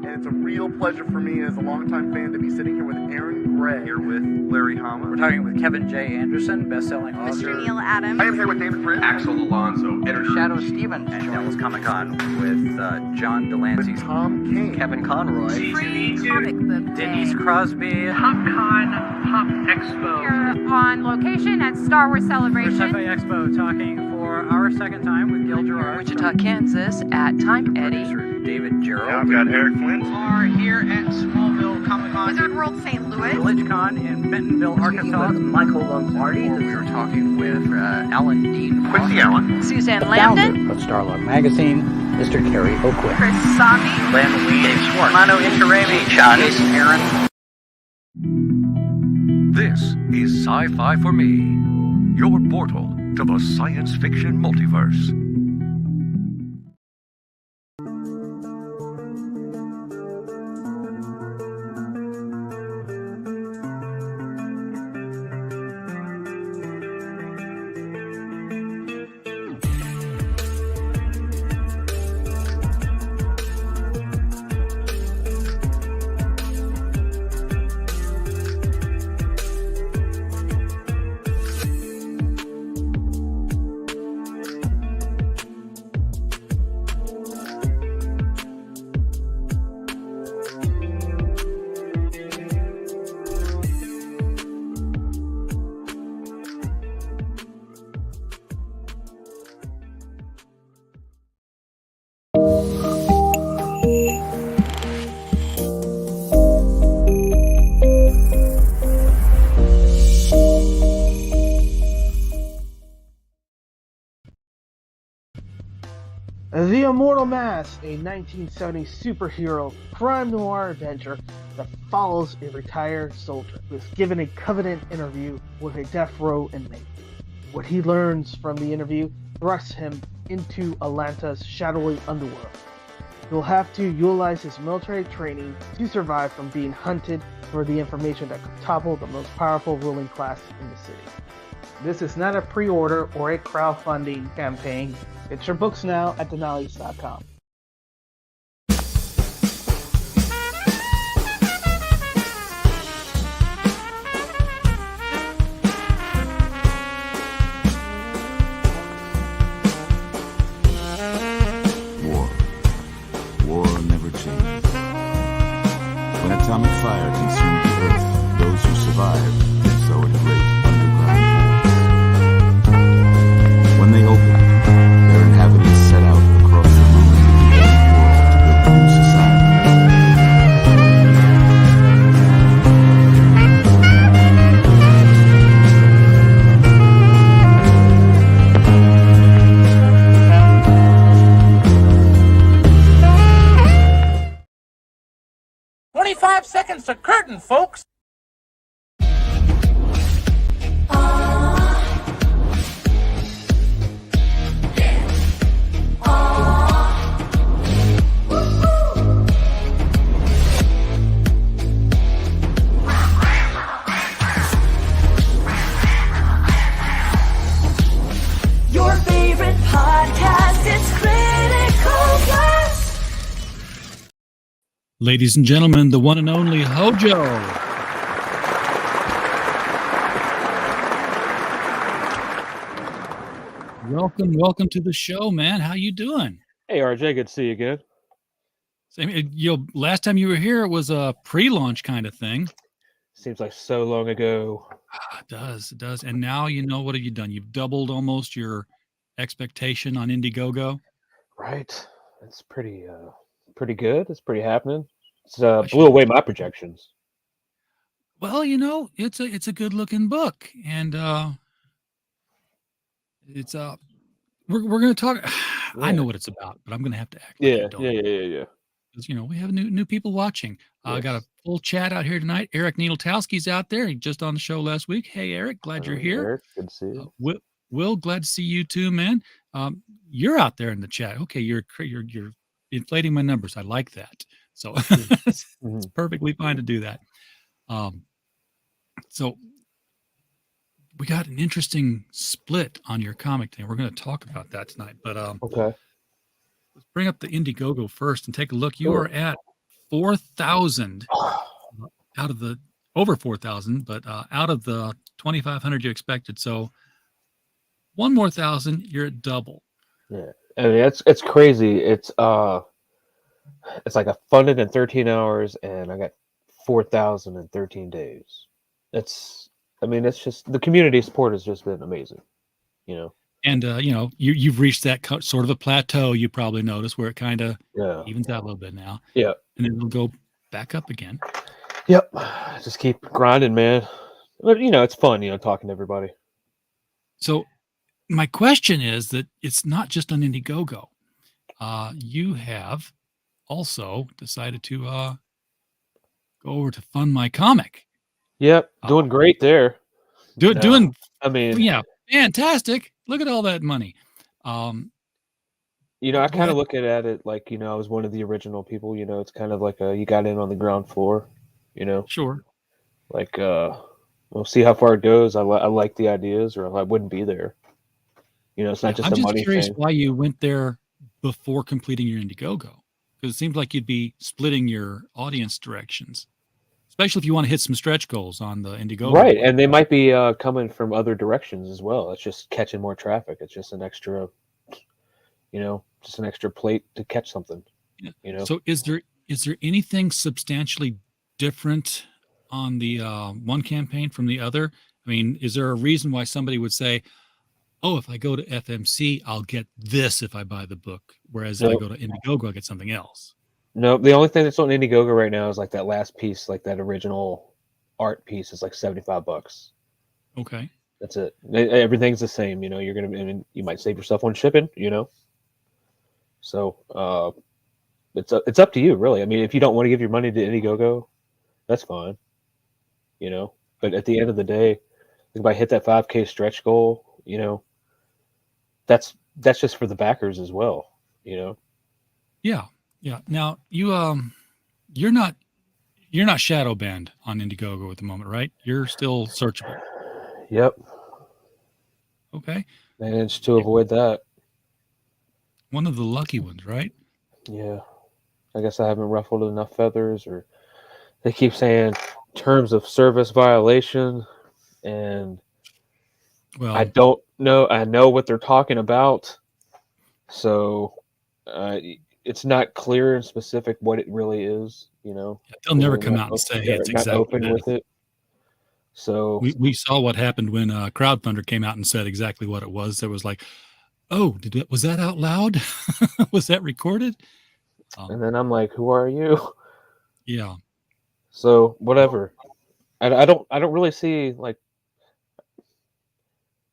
It's a real pleasure for me as a longtime fan to be sitting here with Aaron Gray. Here with Larry Hama. We're talking with Kevin J. Anderson, best-selling author. Mr. Neil Adams. I am here with David Prince. Axel Alonso, editor. Shadow Stevens. And Devil's Comic-Con with John Delancey. With Tom King. Kevin Conroy. Free comic book day. Denise Crosby. PopCon Pop Expo. Here on location at Star Wars Celebration. Sci-Fi Expo, talking for our second time with Gil Gerard. Wichita, Kansas at Time Eddy. Producer David Gerald. Yeah, I've got Eric Flint. Are here at Smallville Comic-Con. Wizard World St. Louis. VillageCon in Bentonville, Arkansas. Michael Lombardi. We were talking with Alan Dean. Quincy Allen. Suzanne Landon. Of Starlog Magazine, Mr. Kerry Oakwood. Chris Sami. Len Lee. Dave Schwartz. Mano Intirami. Jason Aaron. This is Sci-Fi for Me, your portal to the science fiction multiverse. The Immortal Mass, a 1970s superhero crime noir adventure that follows a retired soldier who is given a covenant interview with a death row inmate. What he learns from the interview thrusts him into Atlanta's shadowy underworld. He'll have to utilize his military training to survive from being hunted for the information that could topple the most powerful ruling class in the city. This is not a pre-order or a crowdfunding campaign. Get your books now at denali's.com. War never changes. When atomic fire consumed the earth, those who survived did so in great underground holes. When they opened, their inhabitants set out across the ruins of the old world to build a new society. Seconds to curtain, folks. Your favorite podcast is Critical Blast. Ladies and gentlemen, the one and only Hojo. Welcome to the show, man. How you doing? Hey, RJ, good to see you again. Last time you were here, it was a pre-launch kind of thing. Seems like so long ago. It does. And now, what have you done? You've doubled almost your expectation on Indiegogo. Right. It's pretty good. It's pretty happening. It's blew away my projections. Well, it's a good looking book, and it's we're going to talk. Yeah. I know what it's about, but I'm going to have to act. Yeah. Because, we have new people watching. I got a full chat out here tonight. Eric Needletowski's out there. He just on the show last week. Hey, Eric, glad you're here. Eric, good to see you. Will, glad to see you too, man. You're out there in the chat. Okay, you're inflating my numbers. I like that. So it's perfectly fine to do that. So we got an interesting split on your comic today. We're going to talk about that tonight. But okay, let's bring up the Indiegogo first and take a look. You are at 4,000 out of the over 4,000, but out of the 2,500 you expected. So one more 1,000, you're at double. Yeah, I mean it's crazy. It's like I funded in 13 hours and I got 4,000 in 13 days. It's just the community support has just been amazing, you know. And you've reached that sort of a plateau. You probably noticed where it kind of evens out a little bit now. Yeah, and then it'll go back up again. Yep, just keep grinding, man. But it's fun, talking to everybody. So my question is that it's not just on Indiegogo. You have also decided to go over to Fund My Comic. Yep, doing great there. Doing. I mean, yeah, fantastic. Look at all that money. I kind of look at it like I was one of the original people. It's kind of like you got in on the ground floor. Sure. Like we'll see how far it goes. I like the ideas, or I wouldn't be there. It's not just I'm a just money curious thing. why you went there before completing your Indiegogo, because it seems like you'd be splitting your audience directions, especially if you want to hit some stretch goals on the Indiegogo. Right, and they might be coming from other directions as well. It's just catching more traffic. It's just an extra, just an extra plate to catch something. Yeah. So is there anything substantially different on the one campaign from the other? I mean, is there a reason why somebody would say, oh, if I go to FMC, I'll get this if I buy the book, whereas if I go to Indiegogo, I'll get something else? No, the only thing that's on Indiegogo right now is like that last piece, like that original art piece is like $75. Okay. That's it. Everything's the same, you're going to, you might save yourself on shipping, So it's up to you, really. I mean, if you don't want to give your money to Indiegogo, that's fine, but at the end of the day, if I hit that 5K stretch goal, that's just for the backers as well, Yeah. Yeah. Now you're not shadow banned on Indiegogo at the moment, right? You're still searchable. Yep. Okay. Managed to avoid that. One of the lucky ones, right? Yeah. I guess I haven't ruffled enough feathers, or they keep saying terms of service violation, and I don't know. I know what they're talking about. So it's not clear and specific what it really is, They'll never come out and say it's exactly open with it. So we saw what happened when Crowdfunder came out and said exactly what it was. There was like, oh, was that out loud? Was that recorded? And then I'm like, who are you? Yeah. So whatever. I don't really see, like,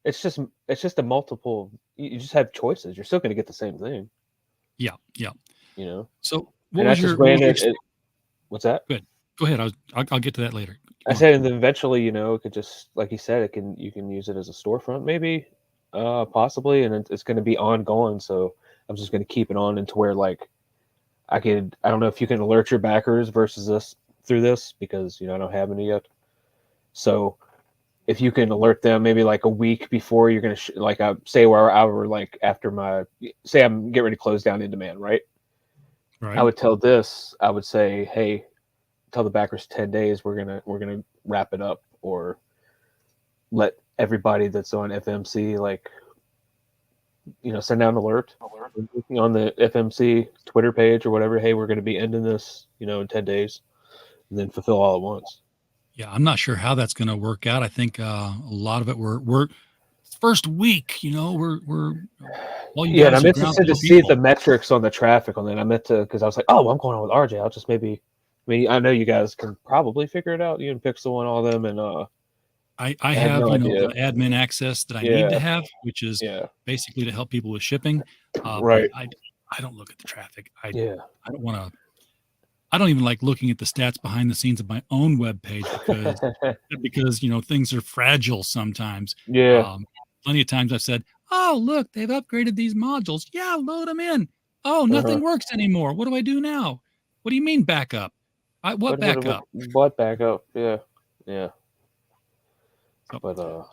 it's just a multiple. You just have choices. You're still going to get the same thing. Yeah. Yeah. So what was your what's that? Good. Go ahead. I'll get to that later. I said, and then eventually, it could just, like you said, you can use it as a storefront, maybe, possibly, and it's going to be ongoing. So I'm just going to keep it on into where, like, I don't know if you can alert your backers versus this through this, because I don't have any yet. So if you can alert them maybe like a week before you're going to like say where I were like after say I'm getting ready to close down In Demand, right? I would say, hey, tell the backers 10 days we're gonna wrap it up, or let everybody that's on FMC send out an alert on the FMC Twitter page or whatever. Hey, we're going to be ending this in 10 days, and then fulfill all at once. Yeah, I'm not sure how that's going to work out. I think a lot of it we're first week, we're and I'm interested to see the metrics on the traffic on that. I meant to, because I was like, oh, I'm going on with RJ. I'll just maybe. I mean, I know you guys can probably figure it out. You and Pixel and all them, and I have the admin access that I need to have, which is basically to help people with shipping. Right. I don't look at the traffic. I don't want to. I don't even like looking at the stats behind the scenes of my own webpage because things are fragile sometimes. Yeah. plenty of times I've said, "Oh, look, they've upgraded these modules. Yeah, load them in. Oh, nothing works anymore. What do I do now? What do you mean backup? What backup? What backup? Yeah. But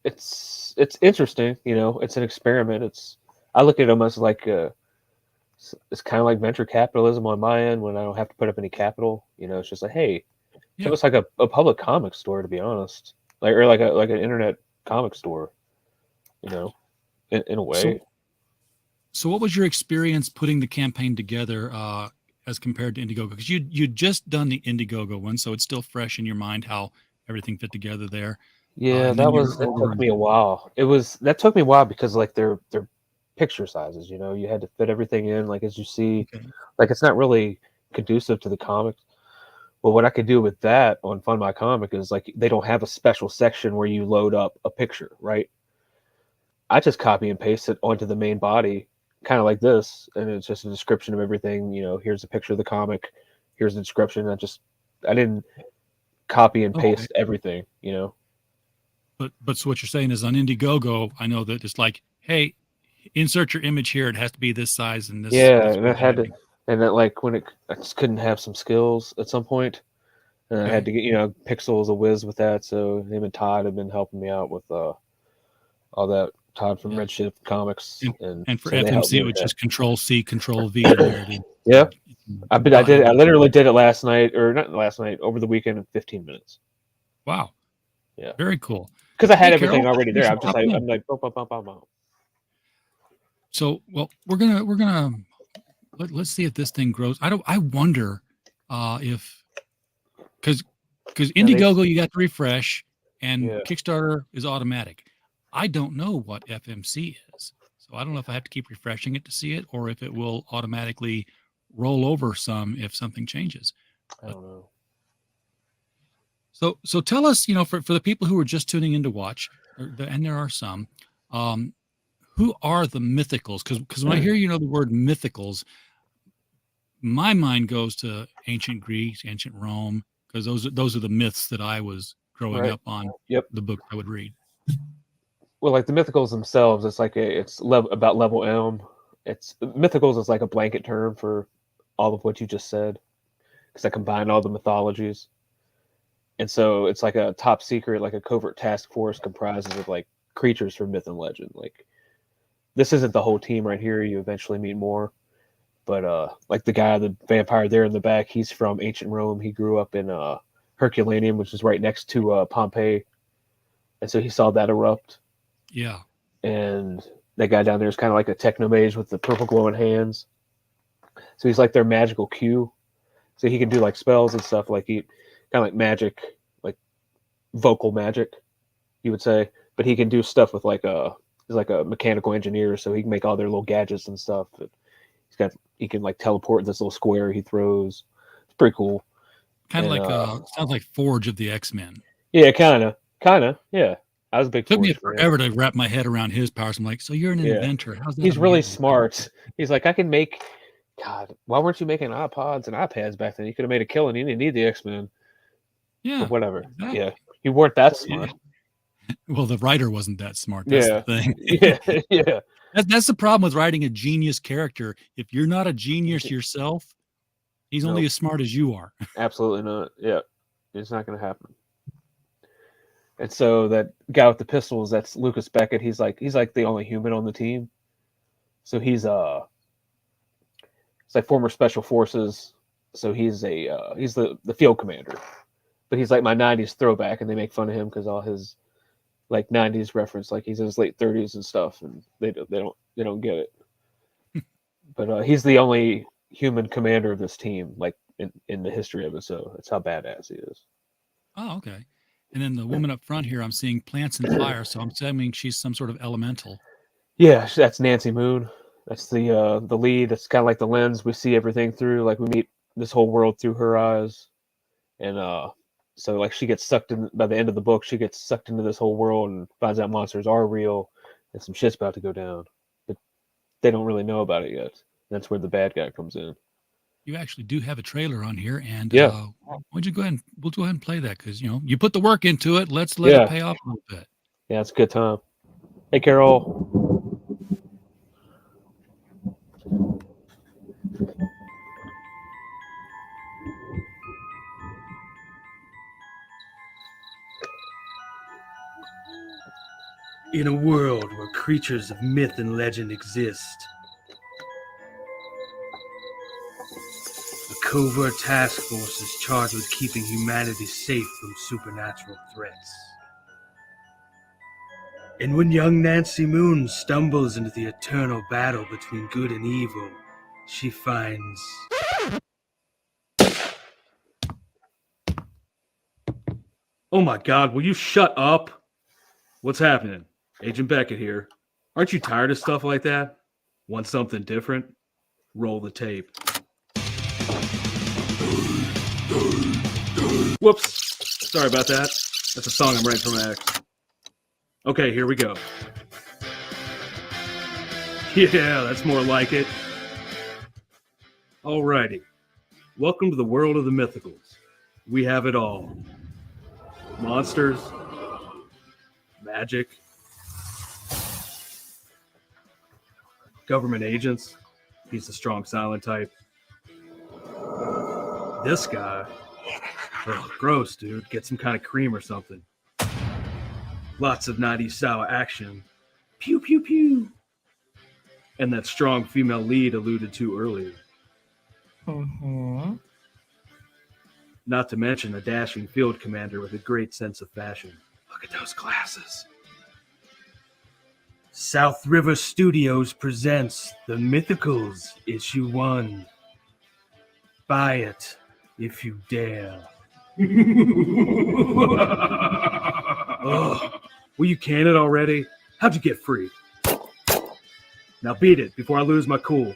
it's interesting. It's an experiment. I look at them as like it's kind of like venture capitalism on my end when I don't have to put up any capital. It's just like, hey, so it's like a public comic store, to be honest, or like an internet comic store. In a way. So what was your experience putting the campaign together as compared to Indiegogo? Because you'd just done the Indiegogo one, so it's still fresh in your mind how everything fit together there. Yeah, that took me a while. That took me a while because like they're picture sizes. You had to fit everything in, like as you see, like it's not really conducive to the comics. Well, what I could do with that on Fund My Comic is like they don't have a special section where you load up a picture, right? I just copy and paste it onto the main body, kind of like this, and it's just a description of everything. Here's a picture of the comic, here's the description. I didn't copy and paste everything. But so what you're saying is on Indiegogo, I know that it's like, hey, insert your image here. It has to be this size and this. Yeah, and I had to, and that like I just couldn't have some skills at some point, and I had to get Pixel's a whiz with that. So him and Todd have been helping me out with all that. Todd from Redshift Comics, and for FMC, it was just Control C, Control V. There yeah, I did it. I literally did it last night, or not last night, over the weekend in 15 minutes. Wow. Yeah. Very cool. Because I had everything already there. I'm like, boom. So, well, we're gonna let's see if this thing grows. I wonder if because Indiegogo you got to refresh and Kickstarter is automatic. I don't know what FMC is, so I don't know if I have to keep refreshing it to see it, or if it will automatically roll over some if something changes. I don't know. So tell us, for the people who are just tuning in to watch, and there are some, who are the mythicals? Because when I hear the word mythicals, my mind goes to ancient Greece, ancient Rome, because those are the myths that I was growing up on. The book I would read. Well, like the mythicals themselves, it's like about level M. Mythicals is like a blanket term for all of what you just said, because I combine all the mythologies. And so it's like a top secret, like a covert task force comprises of like creatures from myth and legend. Like this isn't the whole team right here. You eventually meet more, but like the vampire there in the back, he's from ancient Rome. He grew up in Herculaneum, which is right next to Pompeii, and so he saw that erupt. Yeah. And that guy down there is kind of like a techno mage with the purple glowing hands. So he's like their magical Q. So he can do like spells and stuff, like he kind of like magic, like vocal magic, you would say. But he can do stuff with he's like a mechanical engineer, so he can make all their little gadgets and stuff. He can like teleport this little square he throws. It's pretty cool. Kind of like sounds like Forge of the X-Men. Yeah, kind of. Yeah. I was a big. Took me forever to wrap my head around his powers. I'm like, so you're an inventor. How's that? He's really smart. He's like, I can make. God, why weren't you making iPods and iPads back then? You could have made a killing. You didn't need the X-Men. Yeah. But whatever. Exactly. Yeah. You weren't that smart. Yeah. Well, the writer wasn't that smart. That's the thing. Yeah. That's the problem with writing a genius character. If you're not a genius yourself, he's only as smart as you are. Absolutely not. Yeah. It's not going to happen. And so that guy with the pistols, that's Lucas Beckett. He's like the only human on the team. So he's it's like former special forces. So he's the field commander, but he's like my 90s throwback, and they make fun of him because all his like 90s reference, like he's in his late 30s and stuff, and they don't get it. But he's the only human commander of this team, like in the history of it. So that's how badass he is. Oh, okay. And then the woman up front here, I'm seeing plants and fire, so I'm assuming she's some sort of elemental. Yeah, that's Nancy Moon. That's the lead. It's kind of like the lens we see everything through. Like we meet this whole world through her eyes, and so like she gets sucked in by the end of the book. She gets sucked into this whole world and finds out monsters are real, and some shit's about to go down, but they don't really know about it yet. That's where the bad guy comes in. You actually do have a trailer on here, and why don't you go ahead and we'll go ahead and play that, because you put the work into it. Let's let it pay off a little bit. Yeah, it's a good time. Hey, Carol. In a world where creatures of myth and legend exist, a covert task force is charged with keeping humanity safe from supernatural threats. And when young Nancy Moon stumbles into the eternal battle between good and evil, she finds... Oh my God, will you shut up? What's happening? Agent Beckett here. Aren't you tired of stuff like that? Want something different? Roll the tape. Whoops. Sorry about that. That's a song I'm writing for my ex. Okay, here we go. Yeah, that's more like it. Alrighty. Welcome to the world of the mythicals. We have it all. Monsters. Magic. Government agents. He's the strong silent type. This guy. Oh, gross, dude. Get some kind of cream or something. Lots of 90s style action. Pew, pew, pew. And that strong female lead alluded to earlier. Mm-hmm. Not to mention a dashing field commander with a great sense of fashion. Look at those glasses. South River Studios presents The Mythicals, Issue 1. Buy it if you dare. Oh, will you can it already? How'd you get free? Now beat it before I lose my cool.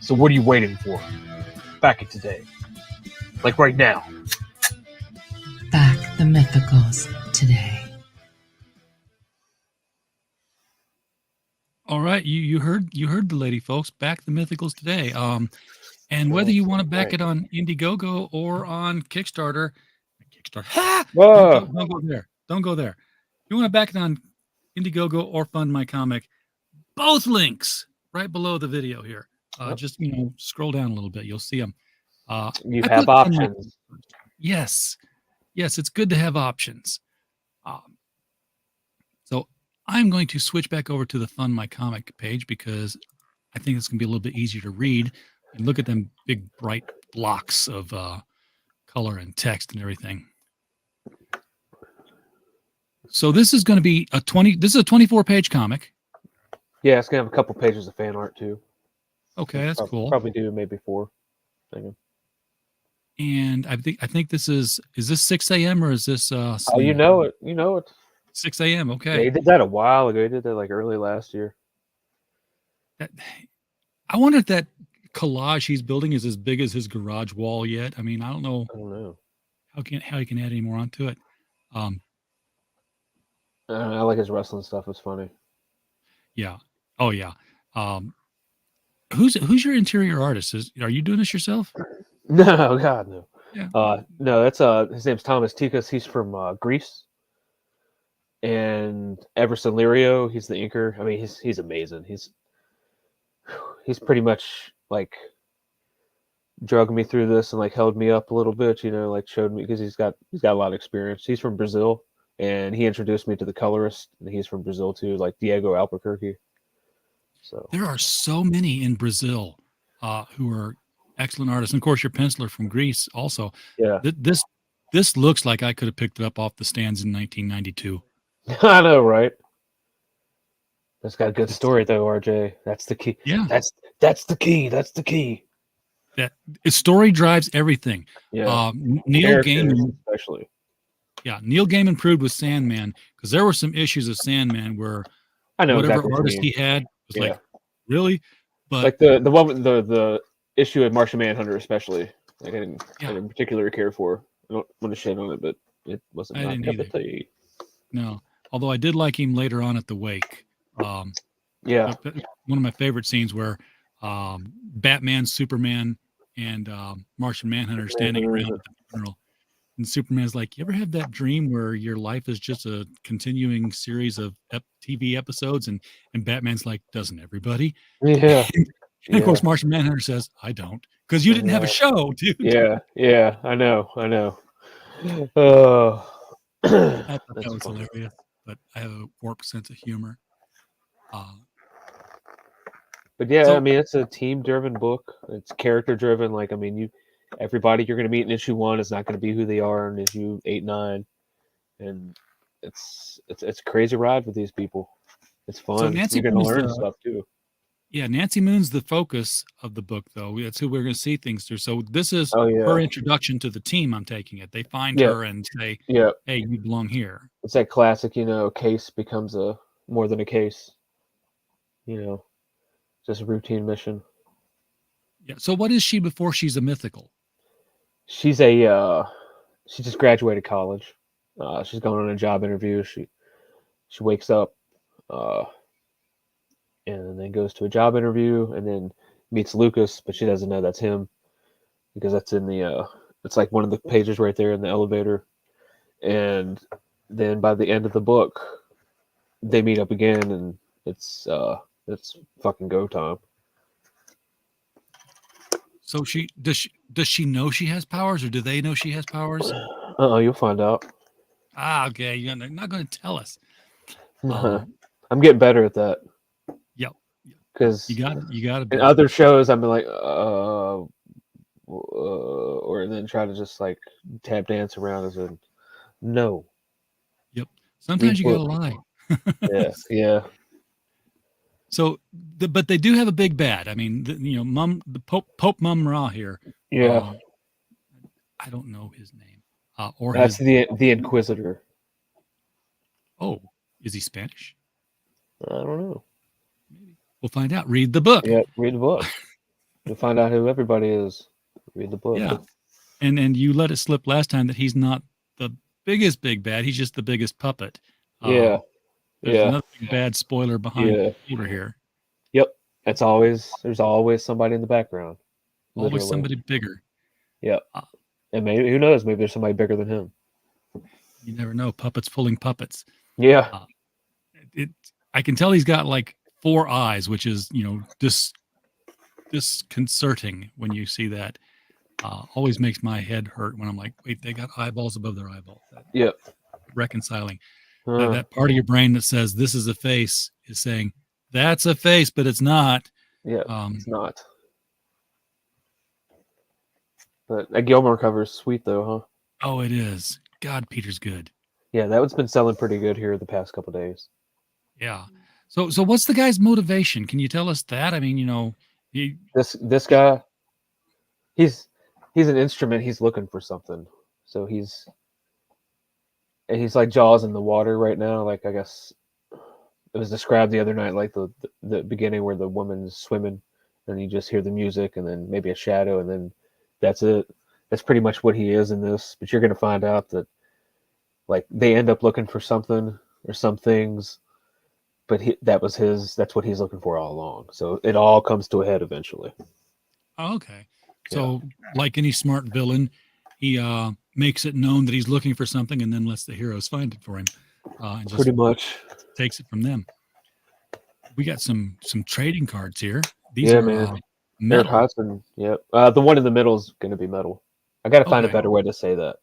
So what are you waiting for? Back it today. Like right now. Back the Mythicals today. All right, you heard the lady, folks. Back the Mythicals today. And whether you want to back it on Indiegogo or on Kickstarter, ha! Don't go there. Don't go there. If you want to back it on Indiegogo or Fund My Comic, both links right below the video here. Just scroll down a little bit. You'll see them. You have options. Yes, it's good to have options. So I'm going to switch back over to the Fund My Comic page because I think it's going to be a little bit easier to read and look at them big bright blocks of color and text and everything. So this is going to be a 24-page comic. Yeah, it's gonna have a couple pages of fan art too. Okay, that's cool. Probably do maybe 4. And I think this is this 6 a.m. or is this oh, you know it. 6 a.m. Okay. Yeah, he did that a while ago. He did that like early last year. I wonder if that collage he's building is as big as his garage wall yet. I mean, I don't know how he can add any more onto it. I like his wrestling stuff. It's funny. Yeah. Oh yeah. Who's your interior artist? Are you doing this yourself? No, God, no. Yeah. No, that's his name's Thomas Tikas. He's from Greece. And Everson Lirio, he's the inker. I mean, he's amazing. He's pretty much like drugged me through this and like held me up a little bit, like showed me because he's got a lot of experience. He's from Brazil, and he introduced me to the colorist, and he's from Brazil too, like Diego Albuquerque. So there are so many in Brazil who are excellent artists. And of course, your penciler from Greece also. Yeah. This looks like I could have picked it up off the stands in 1992. I know, right? That's got a good story though, RJ. That's the key. Yeah. That's the key. That's the key. That story drives everything. Yeah. Neil Gaiman, especially. Yeah, Neil Gaiman proved with Sandman because there were some issues of Sandman where I know whatever exactly artist he had was like, really? But like the one with the issue of Martian Manhunter, especially. Like I didn't particularly care for. I don't want to shit on it, but it wasn't my cup of tea. No, although I did like him later on at the Wake. Yeah, one of my favorite scenes where Batman, Superman, and Martian Manhunter standing around at the funeral. And Superman's like, you ever have that dream where your life is just a continuing series of TV episodes? And Batman's like, doesn't everybody? Yeah. And of course, Martian Manhunter says, I don't, because you didn't have a show, dude. Yeah, I know. Oh, I thought that was hilarious, but I have a warped sense of humor. But yeah, I mean, it's a team-driven book. It's character-driven. Like, I mean, everybody you're going to meet in issue 1 is not going to be who they are in issue 8, 9, and it's a crazy ride with these people. It's fun. So Nancy you're going to Moon's learn stuff too. Yeah, Nancy Moon's the focus of the book, though. That's who we're going to see things through. So this is Oh, her introduction to the team. I'm taking it. They find her and say, Yeah. "Hey, you belong here." It's that classic, case becomes more than a case. Just a routine mission. Yeah. So what is she before she's a mythical? She's she just graduated college. She's going on a job interview. She wakes up, and then goes to a job interview, and then meets Lucas, but she doesn't know that's him because that's in the it's like one of the pages right there in the elevator. And then by the end of the book, they meet up again, and it's fucking go time. So does she know she has powers, or do they know she has powers? You'll find out. Okay. You're not going to tell us. I'm getting better at that. Yep. Because you got to. In other shows, I'm like, or then try to just like tap dance around as a no. Yep. Sometimes you gotta lie. Yeah. So, but they do have a big bad. I mean, the Pope Mum Ra here. Yeah. I don't know his name. That's the Inquisitor. Oh, is he Spanish? I don't know. We'll find out. Read the book. Yeah, read the book. You'll find out who everybody is. Read the book. Yeah. And you let it slip last time that he's not the biggest big bad. He's just the biggest puppet. Yeah. There's another bad spoiler behind Peter here. Yep. There's always somebody in the background. Always Literally. somebody bigger. Yep. And maybe, who knows, maybe there's somebody bigger than him. You never know. Puppets pulling puppets. Yeah. I can tell he's got like 4 eyes, which is, disconcerting when you see that. Always makes my head hurt when I'm like, wait, they got eyeballs above their eyeballs. Yep. Reconciling. That part of your brain that says this is a face is saying that's a face, but it's not. Yeah, it's not. But that Gilmore cover is sweet though, huh? Oh, it is. God, Peter's good. Yeah, that one's been selling pretty good here the past couple days. Yeah. So what's the guy's motivation? Can you tell us that? I mean, this guy, he's an instrument. He's looking for something. So he's like Jaws in the water right now. Like, I guess it was described the other night, like the beginning where the woman's swimming and you just hear the music and then maybe a shadow and then that's it. That's pretty much what he is in this. But you're going to find out that like they end up looking for something or some things, but that's what he's looking for all along. So it all comes to a head eventually. Oh, okay. So like any smart villain, he makes it known that he's looking for something and then lets the heroes find it for him. And just pretty much takes it from them. We got some trading cards here. These are man. Metal. Hudson, yep. The one in the middle is going to be metal. I got to find a better way to say that.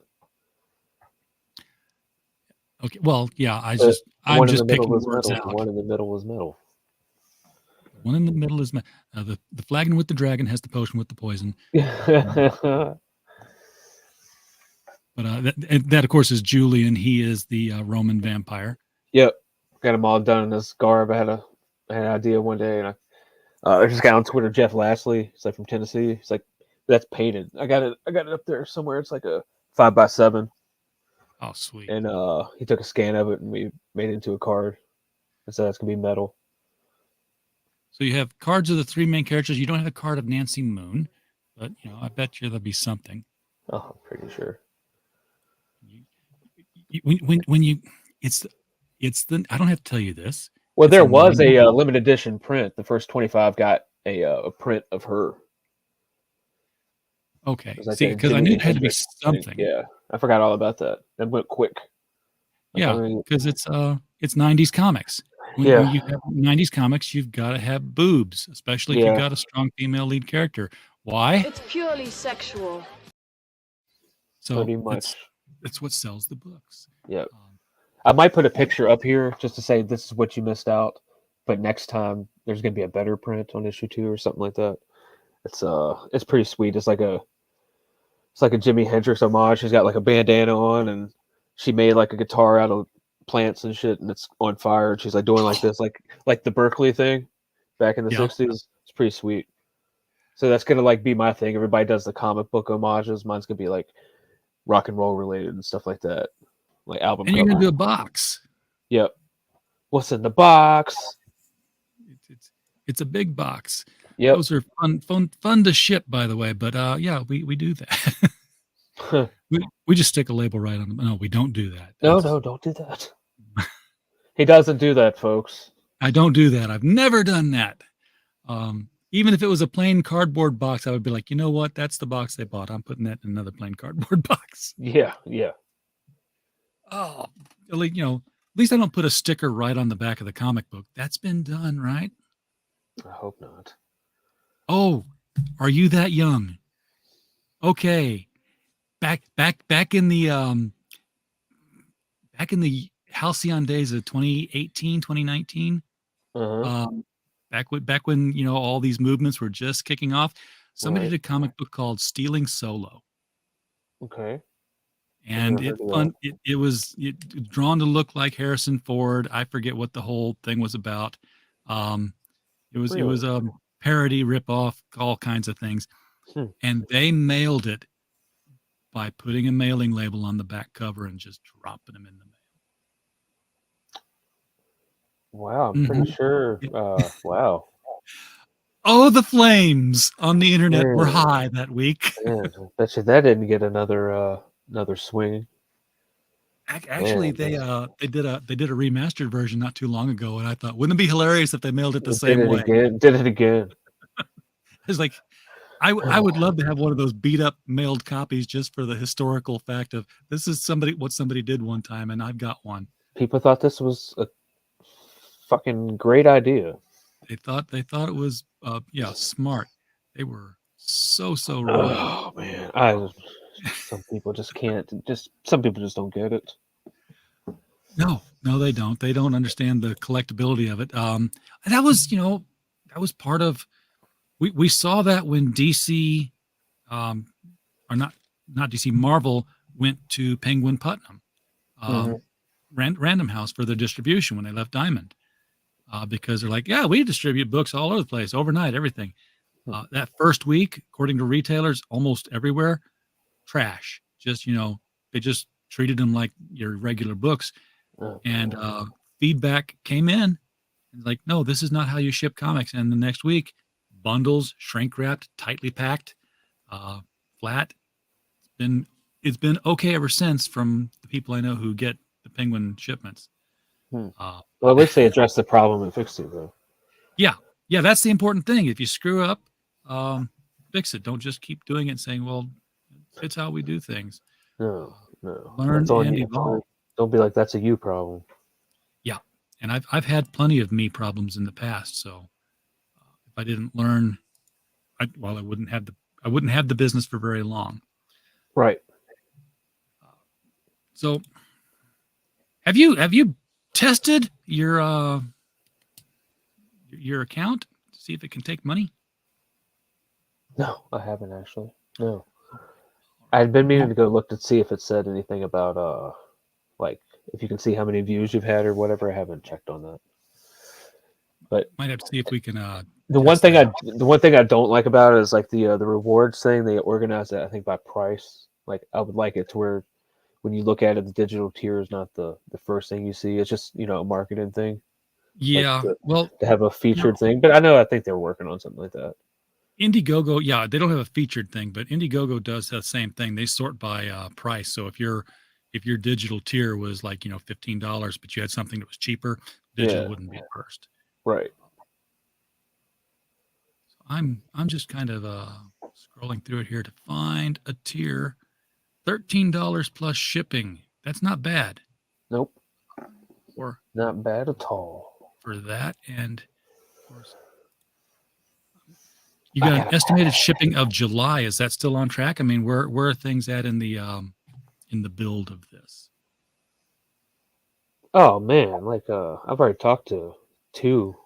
Okay. Well, yeah. I'm just picking words out. The one in the middle was metal. One in the middle is the flagon with the dragon has the potion with the poison. But that of course is Julian. He is the Roman vampire. Yep, got him all done in this garb. I had an idea one day, and I just got on Twitter. Jeff Lashley, he's like from Tennessee. He's like, that's painted. I got it up there somewhere. It's like a 5x7. Oh, sweet. And he took a scan of it, and we made it into a card. And so that's gonna be metal. So you have cards of the 3 main characters. You don't have a card of Nancy Moon, but I bet you there'll be something. Oh, I'm pretty sure. When you it's the I don't have to tell you this. Well, there was a limited edition print. The first 25 got a print of her. Okay. It was like See, a because I Jimi knew it had to be Hendrix thing. something. Yeah, I forgot all about that. That went quick. Like, Yeah, I mean, because it's 90s comics. When Yeah. you have 90s comics, you've got to have boobs, especially if you've Yeah. got a strong female lead character. Why? It's purely sexual. So pretty much. it's what sells the books. Yeah. I might put a picture up here just to say this is what you missed out, but next time there's gonna be a better print on issue 2 or something like that. It's pretty sweet. It's like a Jimi Hendrix homage. She's got like a bandana on, and she made like a guitar out of plants and shit, and it's on fire. And she's like doing like this, like the Berkeley thing back in the 60s. It's pretty sweet. So that's gonna like be my thing. Everybody does the comic book homages. Mine's gonna be like rock and roll related and stuff like that, like album. And you're gonna cover. do a box. Yep. What's in the box? It's a big box. Yep. Those are fun to ship, by the way. But yeah, we do that. we just stick a label right on them. No, we don't do that. No, don't do that. He doesn't do that, folks. I don't do that. I've never done that. Even if it was a plain cardboard box, I would be like, you know what? That's the box they bought. I'm putting that in another plain cardboard box. Yeah. Oh, like, at least I don't put a sticker right on the back of the comic book. That's been done, right? I hope not. Oh, are you that young? Okay. Back in the halcyon days of 2018, 2019. Back when all these movements were just kicking off, somebody did a comic book called Stealing Solo. Okay. And it was drawn to look like Harrison Ford. I forget what the whole thing was about. It was a parody, ripoff, all kinds of things. And they mailed it by putting a mailing label on the back cover and just dropping them in the mail. Wow, I'm pretty sure. Wow. Oh, the flames on the internet were high that week. Man, bet you that didn't get another swing. Actually, they did a remastered version not too long ago, and I thought, wouldn't it be hilarious if they mailed it the same way? Did it again. It's like, I would love to have one of those beat up mailed copies just for the historical fact of this is what somebody did one time, and I've got one. People thought this was a fucking great idea. They thought it was smart. They were so wrong. Oh man, some people just can't. Some people just don't get it. No, they don't. They don't understand the collectability of it. And that was part of. We saw that when DC, or not DC, Marvel went to Penguin Putnam, Random House for their distribution when they left Diamond, because they're like, yeah, we distribute books all over the place, overnight, everything. That first week, according to retailers, almost everywhere, trash. Just they just treated them like your regular books, and feedback came in, like, no, this is not how you ship comics. And the next week, bundles, shrink wrapped, tightly packed, flat. It's been okay ever since from the people I know who get the Penguin shipments. Well, at least they addressed the problem and fixed it, though. Yeah, that's the important thing. If you screw up, fix it. Don't just keep doing it and saying, well, it's how we do things. No. Learn and evolve. Don't be like, that's a you problem. Yeah, and I've had plenty of me problems in the past, so if I didn't learn, I wouldn't have the business for very long. Right. So, have you tested your account to see if it can take money? No, I haven't actually. No. I had been meaning to go look to see if it said anything about like if you can see how many views you've had or whatever. I haven't checked on that. But might have to see if we can. The one thing I don't like about it is like the rewards thing. They organize it, I think, by price. Like I would like it to where when you look at it, the digital tier is not the first thing you see. It's just a marketing thing. Yeah, like to have a featured thing. But I think they're working on something like that. Indiegogo, yeah, they don't have a featured thing, but Indiegogo does the same thing. They sort by price. So if your digital tier was like $15, but you had something that was cheaper, digital wouldn't be first. Right. I'm just kind of Scrolling through it here to find a tier. $13 plus shipping. That's not bad. Nope. Or not bad at all. For that, and of course, you got an estimated shipping of July. Is that still on track? I mean, where are things at in the build of this? Oh man, like I've already talked to 2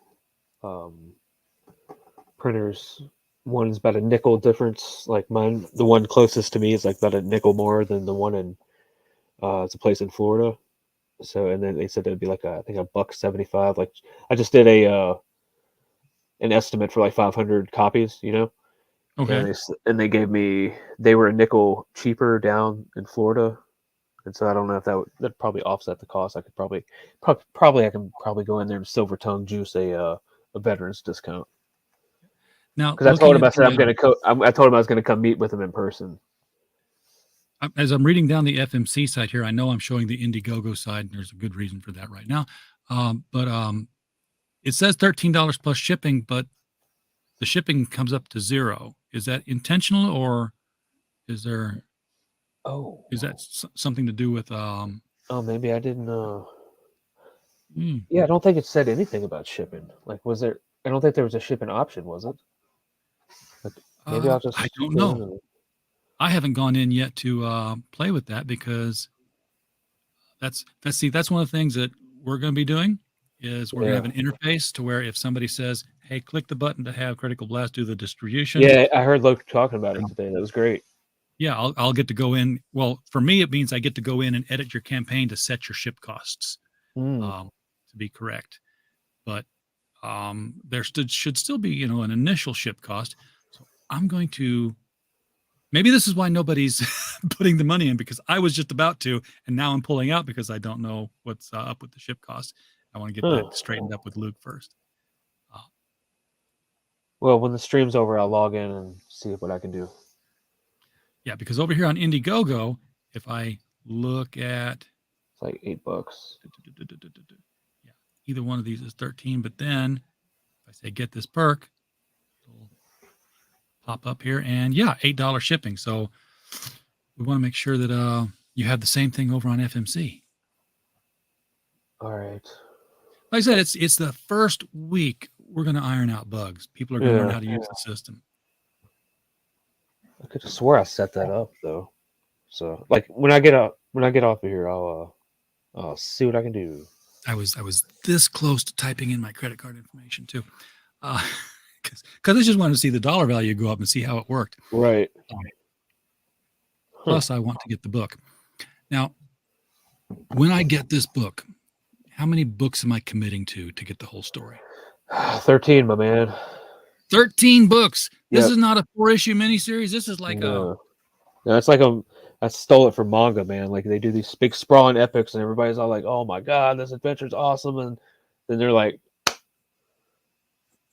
printers. One's about a nickel difference. Like mine, the one closest to me is like about a nickel more than the one in it's a place in Florida. So, and then they said it'd be like I think $1.75. Like I just did an estimate for like 500 copies, you know. Okay. And they gave me, they were a nickel cheaper down in Florida, and so I don't know if that'd probably offset the cost. I could probably I can probably go in there and silver tongue juice a veterans discount. Now, because I told him, I said I told him I was going to come meet with him in person. As I'm reading down the FMC side here, I know I'm showing the Indiegogo side, and there's a good reason for that right now. But it says $13 plus shipping, but the shipping comes up to $0. Is that intentional, or is there? Oh, is that something to do with? Oh, maybe I didn't know. Yeah, I don't think it said anything about shipping. Like, was there? I don't think there was a shipping option, was it? Like, maybe I'll just. I don't know. I haven't gone in yet to play with that, because that's one of the things that we're going to be doing. Is we're going to have an interface to where if somebody says, "Hey, click the button to have Critical Blast do the distribution." Yeah, I heard Luke talking about it today. That was great. Yeah, I'll get to go in. Well, for me, it means I get to go in and edit your campaign to set your ship costs to be correct. But there should still be, an initial ship cost. So I'm going to. Maybe this is why nobody's putting the money in, because I was just about to, and now I'm pulling out because I don't know what's up with the ship cost. I want to get that straightened up with Luke first. Well, when the stream's over, I'll log in and see what I can do. Yeah, because over here on Indiegogo, if I look at, it's like $8. Yeah, either one of these is 13. But then if I say get this perk, it'll pop up here, and yeah, $8 shipping. So we want to make sure that you have the same thing over on FMC. All right. Like I said, it's the first week. We're going to iron out bugs. People are going to learn how to use the system. I could have swore I set that up though. So like when I get off of here, I'll see what I can do. I was this close to typing in my credit card information too, because I just wanted to see the dollar value go up and see how it worked. Right. Plus, I want to get the book. Now, when I get this book, how many books am I committing to get the whole story? 13, my man. 13 books. This is not a 4-issue miniseries. This is like No, it's like I stole it from manga, man. Like they do these big sprawling epics, and everybody's all like, "Oh my god, this adventure's awesome!" And then they're like,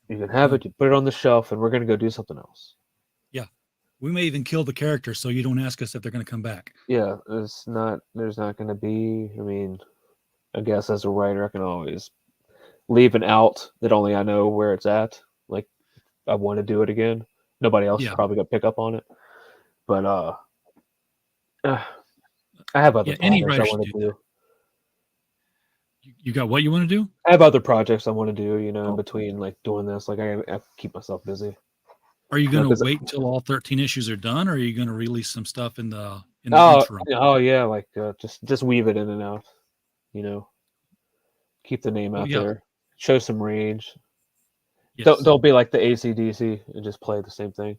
"You can have it. You put it on the shelf, and we're gonna go do something else." Yeah, we may even kill the character, so you don't ask us if they're gonna come back. Yeah, there's not gonna be. I mean, I guess as a writer, I can always leave an out that only I know where it's at. Like, I want to do it again. Nobody else is probably gonna pick up on it. But I have other projects I want to do. You got what you want to do? I have other projects I want to do. In between like doing this, like I keep myself busy. Are you going to wait until all 13 issues are done, or are you going to release some stuff in the interim? Oh yeah, like just weave it in and out. Keep the name out there. Show some range. Yes. Don't be like the AC/DC and just play the same thing.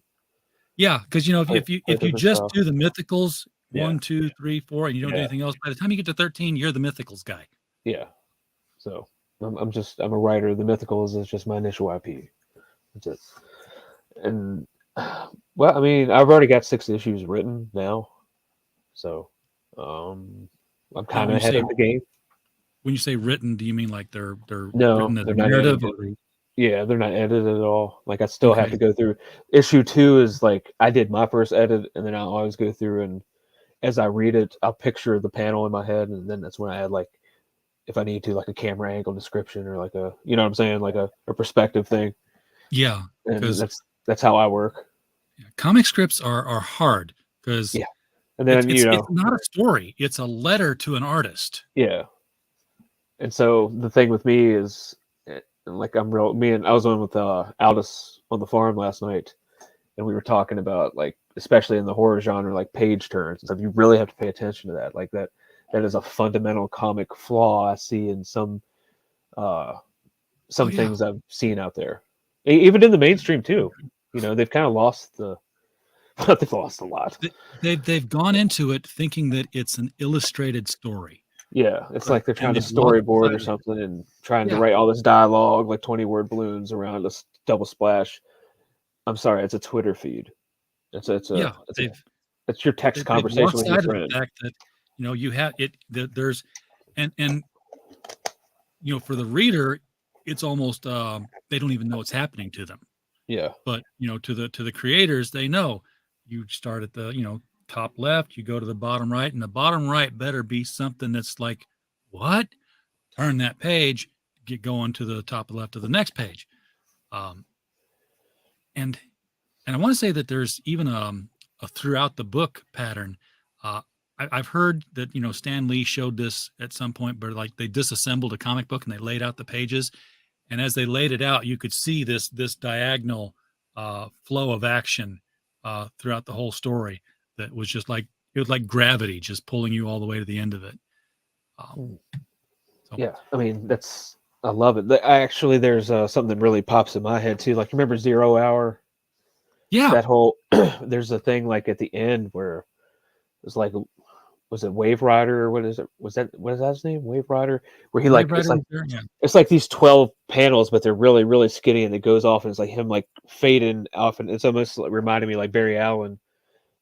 Yeah, because if you just do the mythicals 1, 2, 3, 4, and you don't do anything else, by the time you get to 13, you're the mythicals guy. Yeah. So I'm a writer. The mythicals is just my initial IP. That's it. And well, I mean, I've already got 6 issues written now, so I'm kind of ahead of the game. When you say written, do you mean like they're written as a narrative? Yeah, they're not edited at all. Like I still have to go through. Issue 2 is like I did my first edit, and then I'll always go through, and as I read it, I'll picture the panel in my head, and then that's when I add like, if I need to, like a camera angle description or like a, what I'm saying, like a perspective thing. Yeah, and that's how I work. Comic scripts are hard because and then it's not a story; it's a letter to an artist. Yeah. And so the thing with me is, like, I was on with Aldous on the farm last night, and we were talking about, like, especially in the horror genre, like page turns and stuff. You really have to pay attention to that. Like that is a fundamental comic flaw I see in some things I've seen out there, even in the mainstream too. You know, they've kind of lost they've lost a lot. They've gone into it thinking that it's an illustrated story. Yeah, it's like they're trying to storyboard or something and trying to write all this dialogue, like 20-word balloons around this double splash. I'm sorry, it's a Twitter feed. It's your text conversation with your friend. The fact that, you know, you have it. There's and you know, for the reader, it's almost they don't even know what's happening to them. Yeah. But you know, to the creators, they know. You start at the top left, you go to the bottom right, and the bottom right better be something that's like, what? Turn that page, get going to the top left of the next page. And I want to say that there's even a throughout the book pattern. I've heard that, Stan Lee showed this at some point, but like they disassembled a comic book and they laid out the pages. And as they laid it out, you could see this diagonal flow of action throughout the whole story that was just like, it was like gravity just pulling you all the way to the end of it. Yeah, I mean, I love it. There's something that really pops in my head too. Like, remember 0 Hour? Yeah. That whole, there's a thing like at the end where it was like, was it Wave Rider or what is it? What is that his name? Wave Rider? Where he it's like these 12 panels, but they're really, really skinny, and it goes off and it's like him like fading off, and it's almost like reminding me like Barry Allen,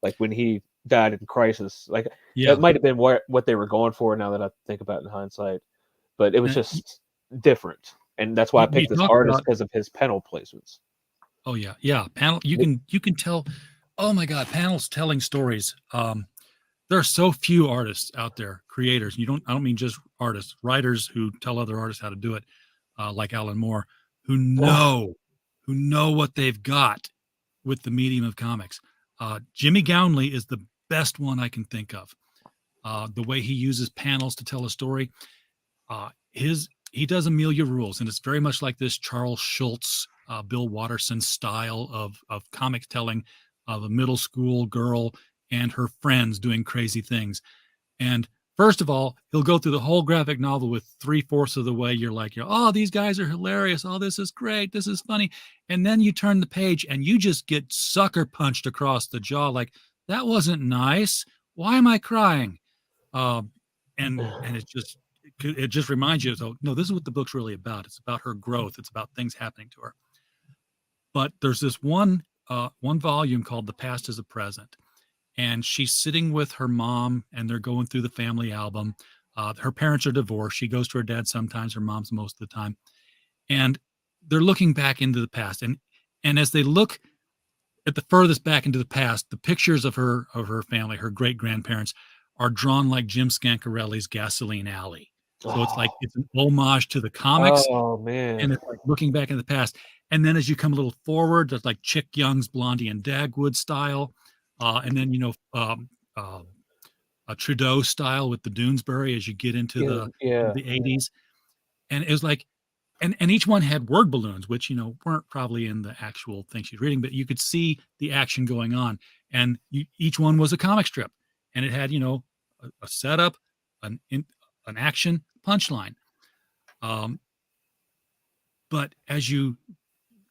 like when he died in Crisis. Like, it might have been what they were going for now that I think about it in hindsight, but it was just different. And that's why I picked this artist, because of his panel placements. Oh yeah. Yeah. Panel. You can tell, oh my God, panels telling stories. There are so few artists out there, creators. I don't mean just artists, writers who tell other artists how to do it, like Alan Moore, who know what they've got with the medium of comics. Jimmy Gownley is the best one I can think of. The way he uses panels to tell a story, he does Amelia Rules, and it's very much like this Charles Schultz, Bill Watterson style of comic telling of a middle school girl and her friends doing crazy things. And first of all, he'll go through the whole graphic novel with 3/4 of the way. You're like, oh, these guys are hilarious. Oh, this is great. This is funny. And then you turn the page and you just get sucker punched across the jaw. Like, that wasn't nice. Why am I crying? And it just reminds you, so no, this is what the book's really about. It's about her growth. It's about things happening to her. But there's this one volume called The Past is a Present. And she's sitting with her mom, and they're going through the family album. Her parents are divorced. She goes to her dad sometimes, her mom's most of the time. And they're looking back into the past. And as they look at the furthest back into the past, the pictures of her family, her great-grandparents, are drawn like Jim Scancarelli's Gasoline Alley. So it's like, it's an homage to the comics. Oh, man. And it's like looking back in the past. And then as you come a little forward, there's like Chick Young's Blondie and Dagwood style. And then, a Trudeau style with the Doonesbury as you get into the 80s. And it was like, and each one had word balloons, which, weren't probably in the actual thing she's reading, but you could see the action going on. And each one was a comic strip. And it had, a setup, an action, punchline. But as you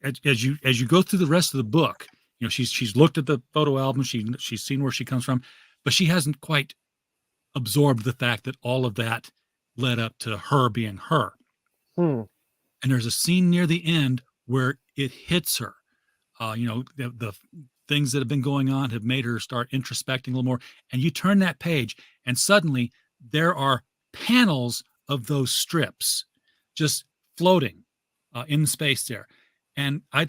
go through the rest of the book, she's looked at the photo album, she's seen where she comes from, but she hasn't quite absorbed the fact that all of that led up to her being her. And there's a scene near the end where it hits her. The things that have been going on have made her start introspecting a little more. And you turn that page, and suddenly there are panels of those strips just floating in space there. And I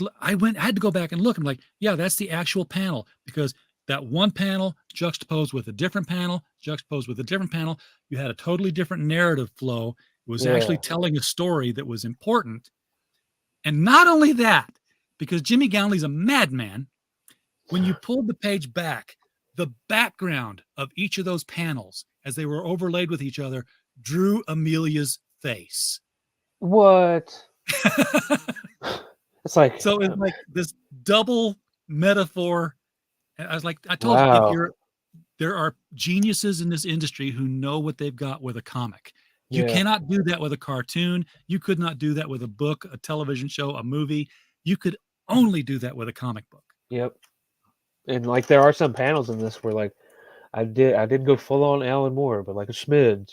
had to go back and look. I'm like, yeah, that's the actual panel, because that one panel juxtaposed with a different panel, you had a totally different narrative flow. It was actually telling a story that was important. And not only that, because Jimmy Gownley's a madman, when you pulled the page back, the background of each of those panels, as they were overlaid with each other, drew Amelia's face. What? It's like, so it's like this double metaphor. And I was like, I told wow. you, there are geniuses in this industry who know what they've got with a comic. You cannot do that with a cartoon. You could not do that with a book, a television show, a movie. You could only do that with a comic book. Yep. And like there are some panels in this where like I didn't go full on Alan Moore, but like a smidge.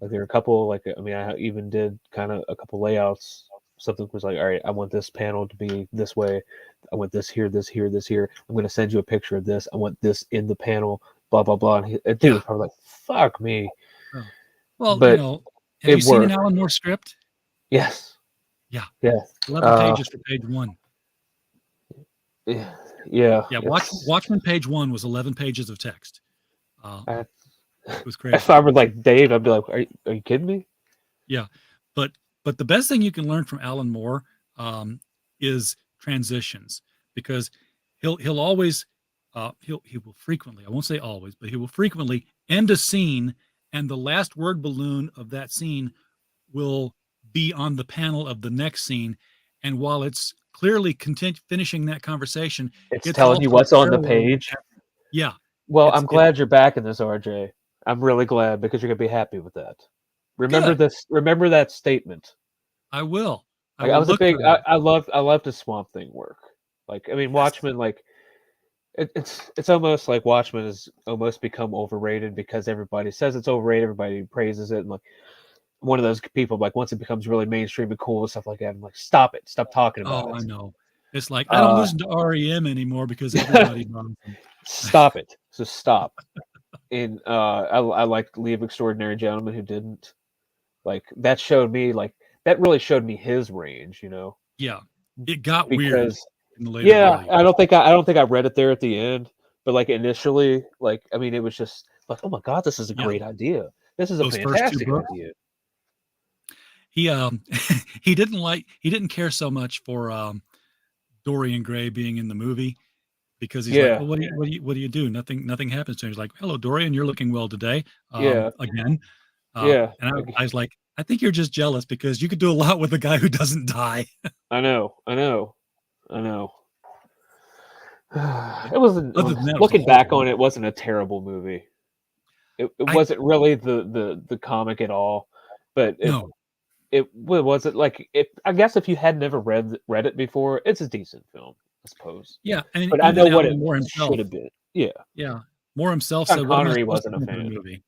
Like there are a couple, like I mean, I even did kind of a couple layouts. Something was like, all right, I want this panel to be this way. I want this here, this here, this here. I'm going to send you a picture of this. I want this in the panel, blah, blah, blah. And dude was probably like, fuck me. Oh. Well, but you know, have you seen an Alan Moore script? Yes. Yeah. Yeah. 11 pages for page 1. Yeah. Yeah. Yeah. Watchmen page 1 was 11 pages of text. It was crazy. If I were like Dave, I'd be like, are you kidding me? Yeah. But the best thing you can learn from Alan Moore is transitions, because he'll always he will frequently, I won't say always, but he will frequently end a scene, and the last word balloon of that scene will be on the panel of the next scene. And while it's clearly finishing that conversation, it's telling you what's on the page. Yeah. Well, I'm glad you're back in this, RJ. I'm really glad, because you're gonna be happy with that. Remember this. Remember that statement. I will. I was a big. I love the Swamp Thing work. Like, I mean, Watchmen. Like, it's almost like Watchmen has almost become overrated because everybody says it's overrated. Everybody praises it, and like one of those people, like once it becomes really mainstream and cool and stuff like that, I'm like, stop it, stop talking about it. I know. It's like I don't listen to REM anymore because everybody loves them. Stop it. So stop. And I like Leave Extraordinary Gentlemen Who Didn't. Like that showed me, like that really showed me his range, you know. Yeah, it got weird. In the later yeah, I don't think I read it there at the end, but like initially, like I mean, it was just like, oh my god, this is a great idea. This is a fantastic idea. He he didn't care so much for Dorian Gray being in the movie, because he's like, well, what do you do? Nothing happens to him. He's like, hello, Dorian, you're looking well today. Again. And I was like, I think you're just jealous because you could do a lot with a guy who doesn't die. I know. It wasn't. Looking back on it, wasn't a terrible movie. It wasn't really the comic at all, but it wasn't like it. I guess if you had never read it before, it's a decent film, I suppose. Yeah, but I know what it should have been. Yeah. Moore himself Sean said, Connery wasn't a fan. Movie.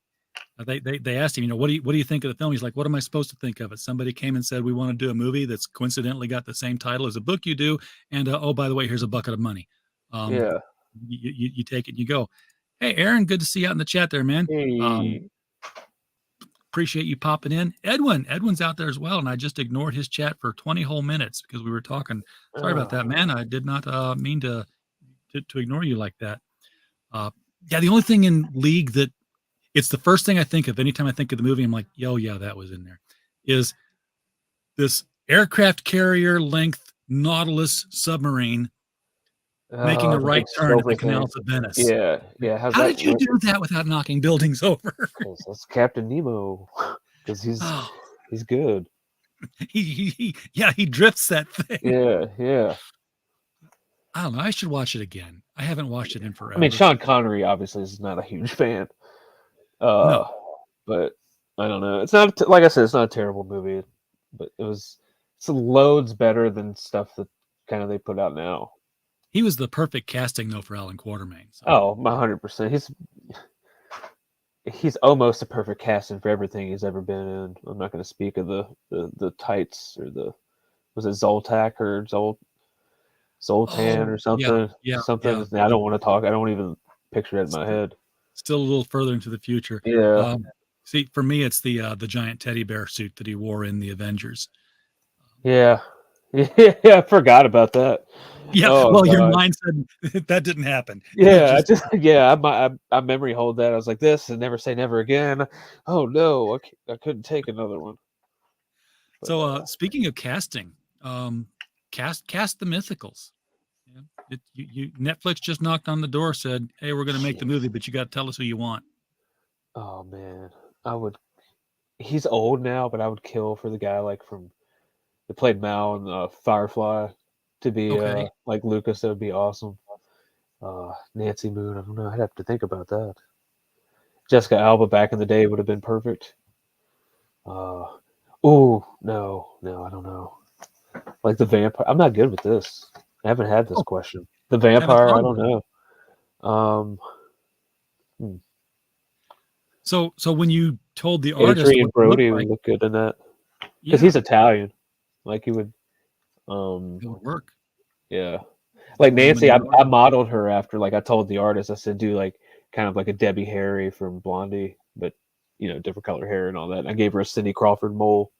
They asked him, you know, what do you think of the film? He's like, what am I supposed to think of it? Somebody came and said, we want to do a movie that's coincidentally got the same title as a book you do, and oh, by the way, here's a bucket of money. You take it and you go. Hey, Aaron, good to see you out in the chat there, man. Hey. Appreciate you popping in. Edwin's out there as well, and I just ignored his chat for 20 whole minutes because we were talking. Sorry about that, man. I did not mean to ignore you like that. The only thing in League that it's the first thing I think of anytime I think of the movie, I'm like, yo, yeah, that was in there, is this aircraft carrier length Nautilus submarine making a right turn at the canals of Venice. Yeah. How did you do that without knocking buildings over? That's Captain Nemo, because he's good. He drifts that thing. Yeah. I don't know. I should watch it again. I haven't watched it in forever. I mean, Sean Connery obviously is not a huge fan. No. But I don't know. It's not like I said, it's not a terrible movie, but it's loads better than stuff that kind of they put out now. He was the perfect casting though for Alan Quatermain. So. Oh, 100%. He's almost a perfect casting for everything he's ever been in. I'm not going to speak of the tights or was it Zoltak or Zoltan or something? Something. I don't want to talk. I don't even picture it in my head. Still a little further into the future. Yeah. See, for me, it's the giant teddy bear suit that he wore in the Avengers. Yeah, I forgot about that. Yeah, well, your mind said that didn't happen. Yeah, I memory hold that. I was like, this and never say never again. Oh no, I couldn't take another one. But, so, speaking of casting, cast the Mythicals. Yeah. Netflix just knocked on the door, said, "Hey, we're going to make the movie, but you got to tell us who you want." Oh man, I would. He's old now, but I would kill for the guy like from that played Mal in Firefly to be Okay. like Lucas. That would be awesome. Nancy Moon. I don't know. I'd have to think about that. Jessica Alba back in the day would have been perfect. Oh no, I don't know. Like the vampire. I'm not good with this. I haven't had this question. The vampire. I don't know. So when you told the artist, Adrian what it Brody looked would like, look good in that because he's Italian. Like he would. it would work. Yeah. Like Nancy, I modeled her after. Like I told the artist, I said, do like kind of like a Debbie Harry from Blondie, but different color hair and all that. And I gave her a Cindy Crawford mole.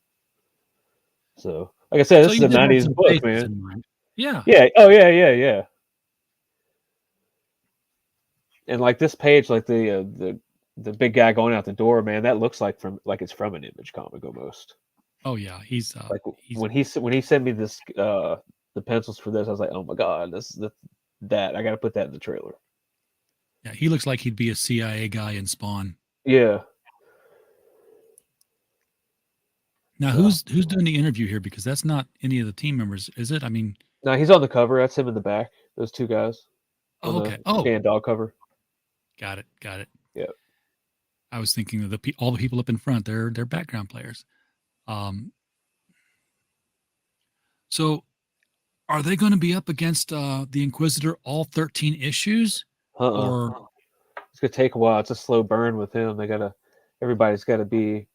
So, like I said, this is a '90s book, man. Yeah. Yeah. Oh yeah. And like this page, like the big guy going out the door, man, that looks like it's from an Image comic almost. Oh yeah, he's like when he sent me this the pencils for this, I was like, oh my god, that I got to put that in the trailer. Yeah, he looks like he'd be a CIA guy in Spawn. Yeah. Now who's doing the interview here? Because that's not any of the team members, is it? I mean, no, he's on the cover. That's him in the back. Those two guys. Oh, okay. Dan Dog cover. Got it. Yeah. I was thinking of all the people up in front. They're background players. So, are they going to be up against the Inquisitor all 13 issues? Or it's gonna take a while. It's a slow burn with him. Everybody's got to be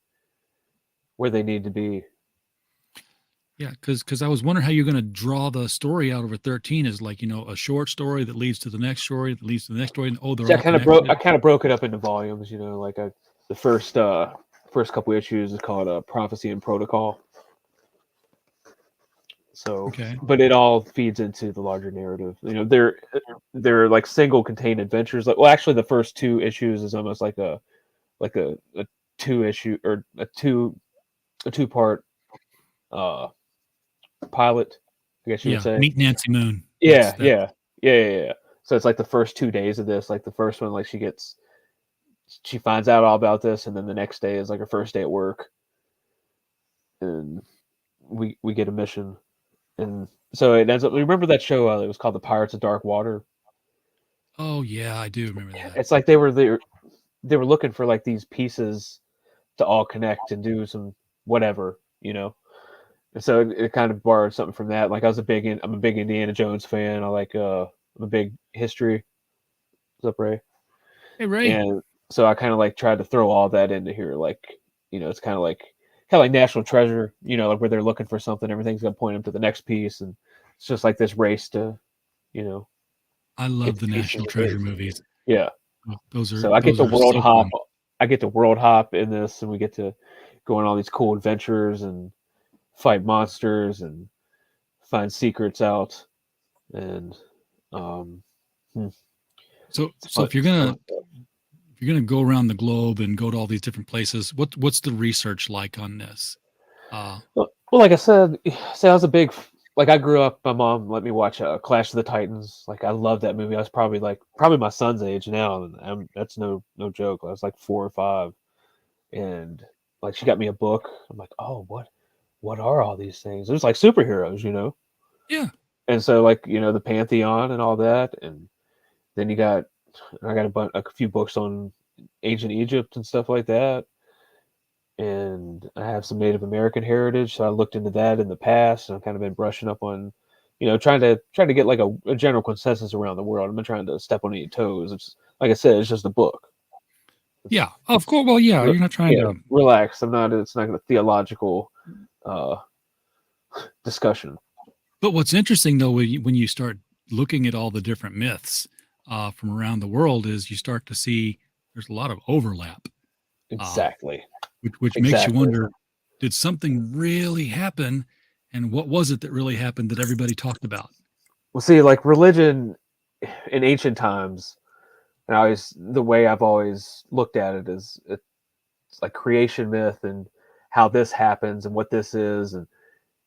where they need to be. Yeah, because I was wondering how you're going to draw the story out over 13 is like, a short story that leads to the next story that leads to the next story. And they're I kind of broke it up into volumes. Like the first couple issues is called Prophecy and Protocol. So, okay. But it all feeds into the larger narrative. They're like single contained adventures. Like, well, actually, the first two issues is almost like a 2-issue or a two-part pilot, I guess you would say. Meet Nancy Moon. Yeah. So it's like the first 2 days of this. Like the first one, like she finds out all about this, and then the next day is like her first day at work, and we get a mission. And so it ends up. Remember that show? It was called The Pirates of Dark Water. Oh yeah, I do remember that. It's like they were looking for like these pieces to all connect and do some whatever, And so it kind of borrowed something from that. Like I'm a big Indiana Jones fan. I'm a big history. What's up, Ray? Hey, Ray. And so I kind of like tried to throw all that into here. Like, it's kind of like National Treasure, like where they're looking for something, everything's going to point them to the next piece. And it's just like this race to, I love the National Treasure movies. Yeah. Those are, so I get to world hop. Fun. I get to world hop in this, and we get to go on all these cool adventures and fight monsters and find secrets out. And, so if you're gonna go around the globe and go to all these different places, what's the research like on this? Well, like I said, I was a big I grew up. My mom let me watch Clash of the Titans. Like I love that movie. I was probably my son's age now, and that's no joke. I was like 4 or 5, and like she got me a book. I'm like, oh, what are all these things? It was like superheroes, Yeah. And so the Pantheon and all that, and then I got a few books on ancient Egypt and stuff like that. And I have some Native American heritage, so I looked into that in the past, and I've kind of been brushing up on, trying to get like a general consensus around the world. I'm not trying to step on any toes. It's like I said, it's just a book. Yeah, of course. Well, yeah, you're not trying to relax. It's not a theological discussion. But what's interesting though, when you start looking at all the different myths from around the world, is you start to see there's a lot of overlap. Exactly. Which makes you wonder, did something really happen, and what was it that really happened that everybody talked about? Well, see, like religion in ancient times, and the way I've always looked at it is it's like creation myth and how this happens and what this is, and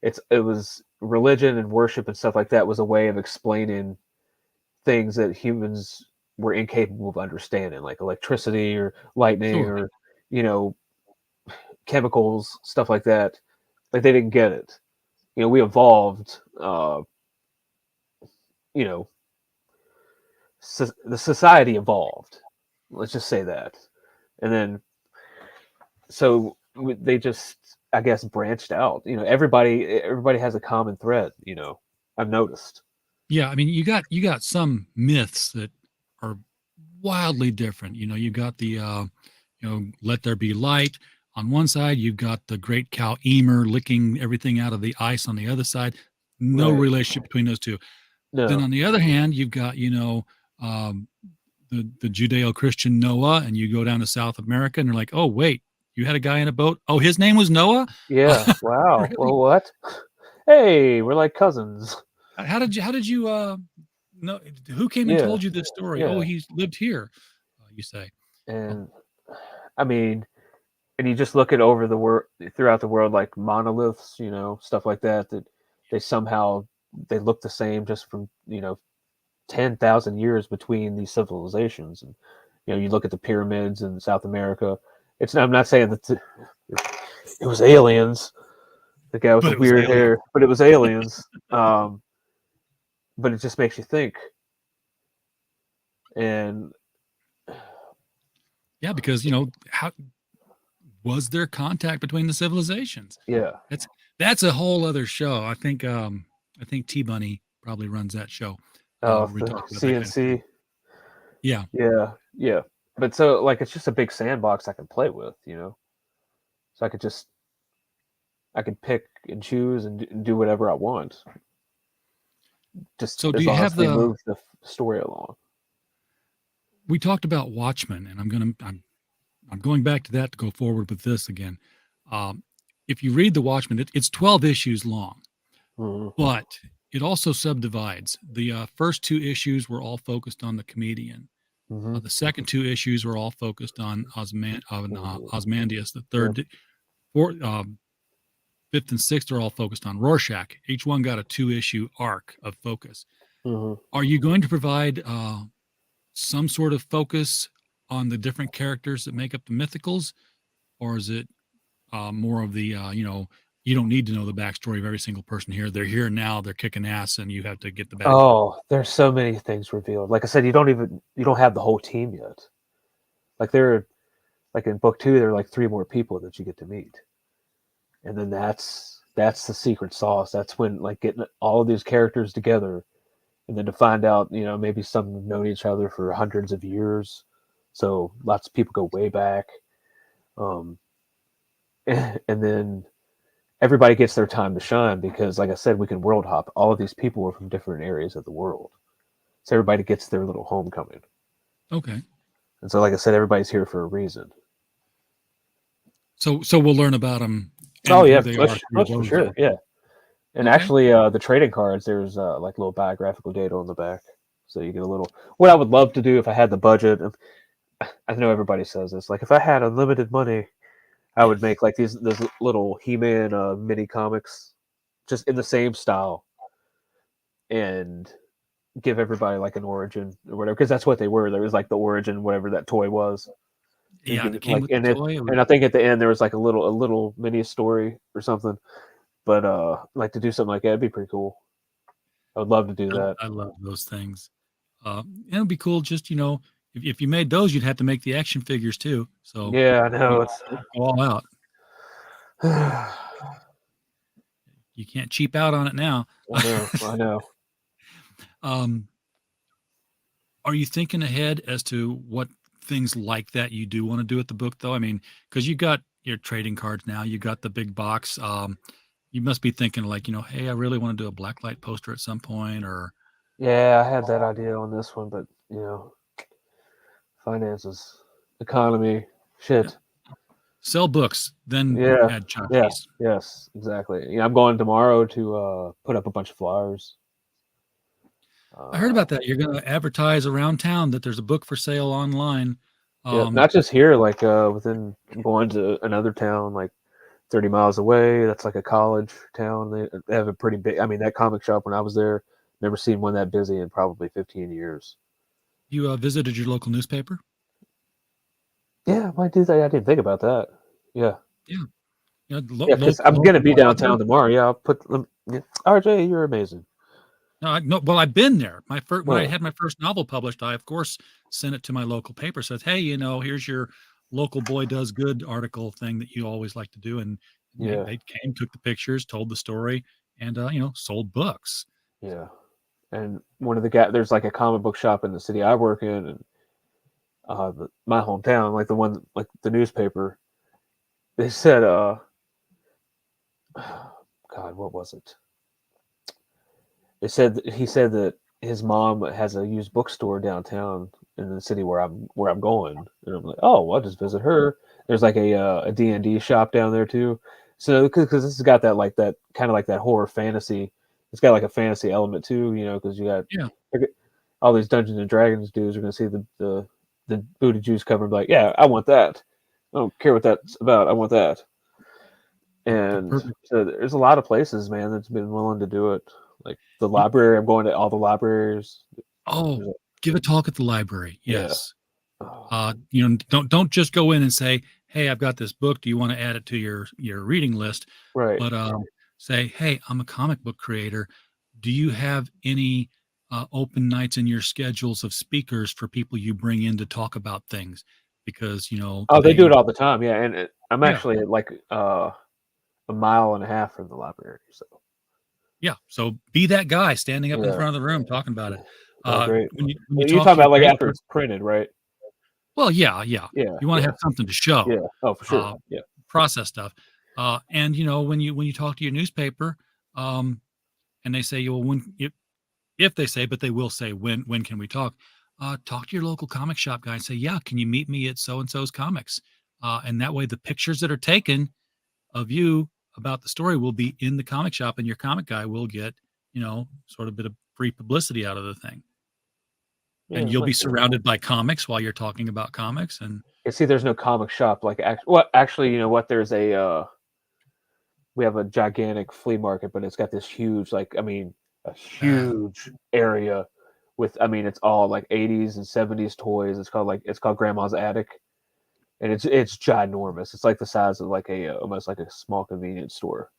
it was religion and worship and stuff like that was a way of explaining things that humans were incapable of understanding, like electricity or lightning or, you know, chemicals, stuff like that. Like they didn't get it. You know, we evolved, you know, the society evolved. Let's just say that. And then, so they just, I guess, branched out. You know, everybody has a common thread, you know, I've noticed. Yeah, I mean, you got some myths that are wildly different. You know, you got the, you know, let there be light. On one side, you've got the great cow Emer licking everything out of the ice on the other side. No relationship between those two. No. Then on the other hand, you've got, you know, the Judeo-Christian Noah, and you go down to South America and they're like, oh, wait, you had a guy in a boat? Oh, his name was Noah? Yeah. Wow. Really? Well, what? Hey, we're like cousins. How did you know, who came and told you this story? Yeah. Oh, he's lived here, you say. And I mean, and you just look at over the world, throughout the world, like monoliths, you know, stuff like that, that they somehow, they look the same just from, you know, 10,000 years between these civilizations. And, you know, you look at the pyramids in South America. I'm not saying that it was aliens, the guy with the weird hair, but it was aliens. But it just makes you think. And yeah, because, you know, how was there contact between the civilizations? Yeah, that's a whole other show. I think T Bunny probably runs that show. Oh, the CNC. Yeah. But so, like, it's just a big sandbox I can play with, you know. So I could pick and choose and do whatever I want. Just so, do you have move the story along? We talked about Watchmen, and I'm going back to that to go forward with this again. If you read the Watchmen, it's 12 issues long, but it also subdivides. The first 2 issues were all focused on the comedian. The second 2 issues were all focused on Ozymandias. The third, 4th, 5th, and 6th are all focused on Rorschach. Each one got a 2-issue arc of focus. Are you going to provide some sort of focus on the different characters that make up the mythicals, or is it more of the you know, you don't need to know the backstory of every single person here? They're here now, they're kicking ass, and you have to get the back. Oh, there's so many things revealed. Like I said, you don't have the whole team yet. Like in book 2, there are like 3 more people that you get to meet, and then that's the secret sauce. That's when, like, getting all of these characters together, and then to find out, you know, maybe some have known each other for hundreds of years. So lots of people go way back. And then everybody gets their time to shine because, like I said, we can world hop. All of these people are from different areas of the world. So everybody gets their little homecoming. Okay. And so, like I said, everybody's here for a reason. So we'll learn about them. Oh, yeah, for sure. Yeah. And actually, the trading cards, there's like little biographical data on the back. So you get a little... What I would love to do if I had the budget, I know everybody says this, like if I had unlimited money, I would make like these little He-Man mini comics, just in the same style, and give everybody like an origin or whatever, because that's what they were. There was like the origin, whatever that toy was. Yeah, and, it came like, with and, the toy. And I think at the end there was like a little mini story or something. But like to do something like that, it'd be pretty cool. I would love to do that. I love those things. It would be cool. Just, you know, if you made those, you'd have to make the action figures too. So yeah, I know, it's all out. You can't cheap out on it now. I know. Are you thinking ahead as to what things like that you do want to do with the book, though? I mean, because you got your trading cards now, you got the big box. You must be thinking like, you know, hey, I really want to do a blacklight poster at some point, or. Yeah, I had that idea on this one, but you know, finances, economy, shit. Yeah. Sell books, then add chunkies. Yeah, yes, exactly. Yeah, I'm going tomorrow to put up a bunch of flyers. I heard about that. You're going to advertise around town that there's a book for sale online. Yeah, not just here, like I'm going to another town like 30 miles away. That's like a college town. They have a pretty big, I mean, that comic shop when I was there, Never seen one that busy in probably 15 years. You visited your local newspaper? Yeah, I might do that. I didn't think about that. Yeah. Yeah. Because I'm going to be downtown tomorrow. Yeah, I'll put them. Yeah. RJ, you're amazing. No, well, I've been there. When I had my first novel published, I of course sent it to my local paper. Said, hey, here's your local boy does good article thing that you always like to do. And they came, took the pictures, told the story, and sold books. Yeah, and one of the guys, there's like a comic book shop in the city I work in, and my hometown, like the one, like the newspaper. They said, God, what was it? He said that his mom has a used bookstore downtown in the city where I'm going, and I'm like, oh, well, I'll just visit her. There's like a D&D shop down there too. So because this has got that kind of like that horror fantasy. It's got like a fantasy element too, because you got all these Dungeons and Dragons dudes are going to see the booty juice cover and be like, yeah, I want that. I don't care what that's about. I want that. And so there's a lot of places, man, that's been willing to do it. Like the library, I'm going to all the libraries. Oh, give a talk at the library. Yes. Yeah. Don't just go in and say, hey, I've got this book. Do you want to add it to your reading list? Right. But say, hey, I'm a comic book creator. Do you have any open nights in your schedules of speakers for people you bring in to talk about things? Because, they do it all the time. Yeah. And I'm actually at like a mile and a half from the library. So. Yeah. So be that guy standing up in front of the room talking about it. Great. When you talk about like after it's printed, right? Well, yeah. You want to have something to show. Yeah. Oh, for sure. Process stuff. And when you talk to your newspaper, and they say, well, if they say, but they will say, when can we talk? Talk to your local comic shop guy and say, yeah, can you meet me at so-and-so's comics? And that way the pictures that are taken of you about the story will be in the comic shop, and your comic guy will get, sort of a bit of free publicity out of the thing. Yeah, and you'll be surrounded by comics while you're talking about comics. And see, there's no comic shop. Like, actually, you know what? There's we have a gigantic flea market, but it's got this huge, a huge area with, it's all like 80s and 70s toys. It's called Grandma's Attic. And it's ginormous. It's like the size of almost like a small convenience store,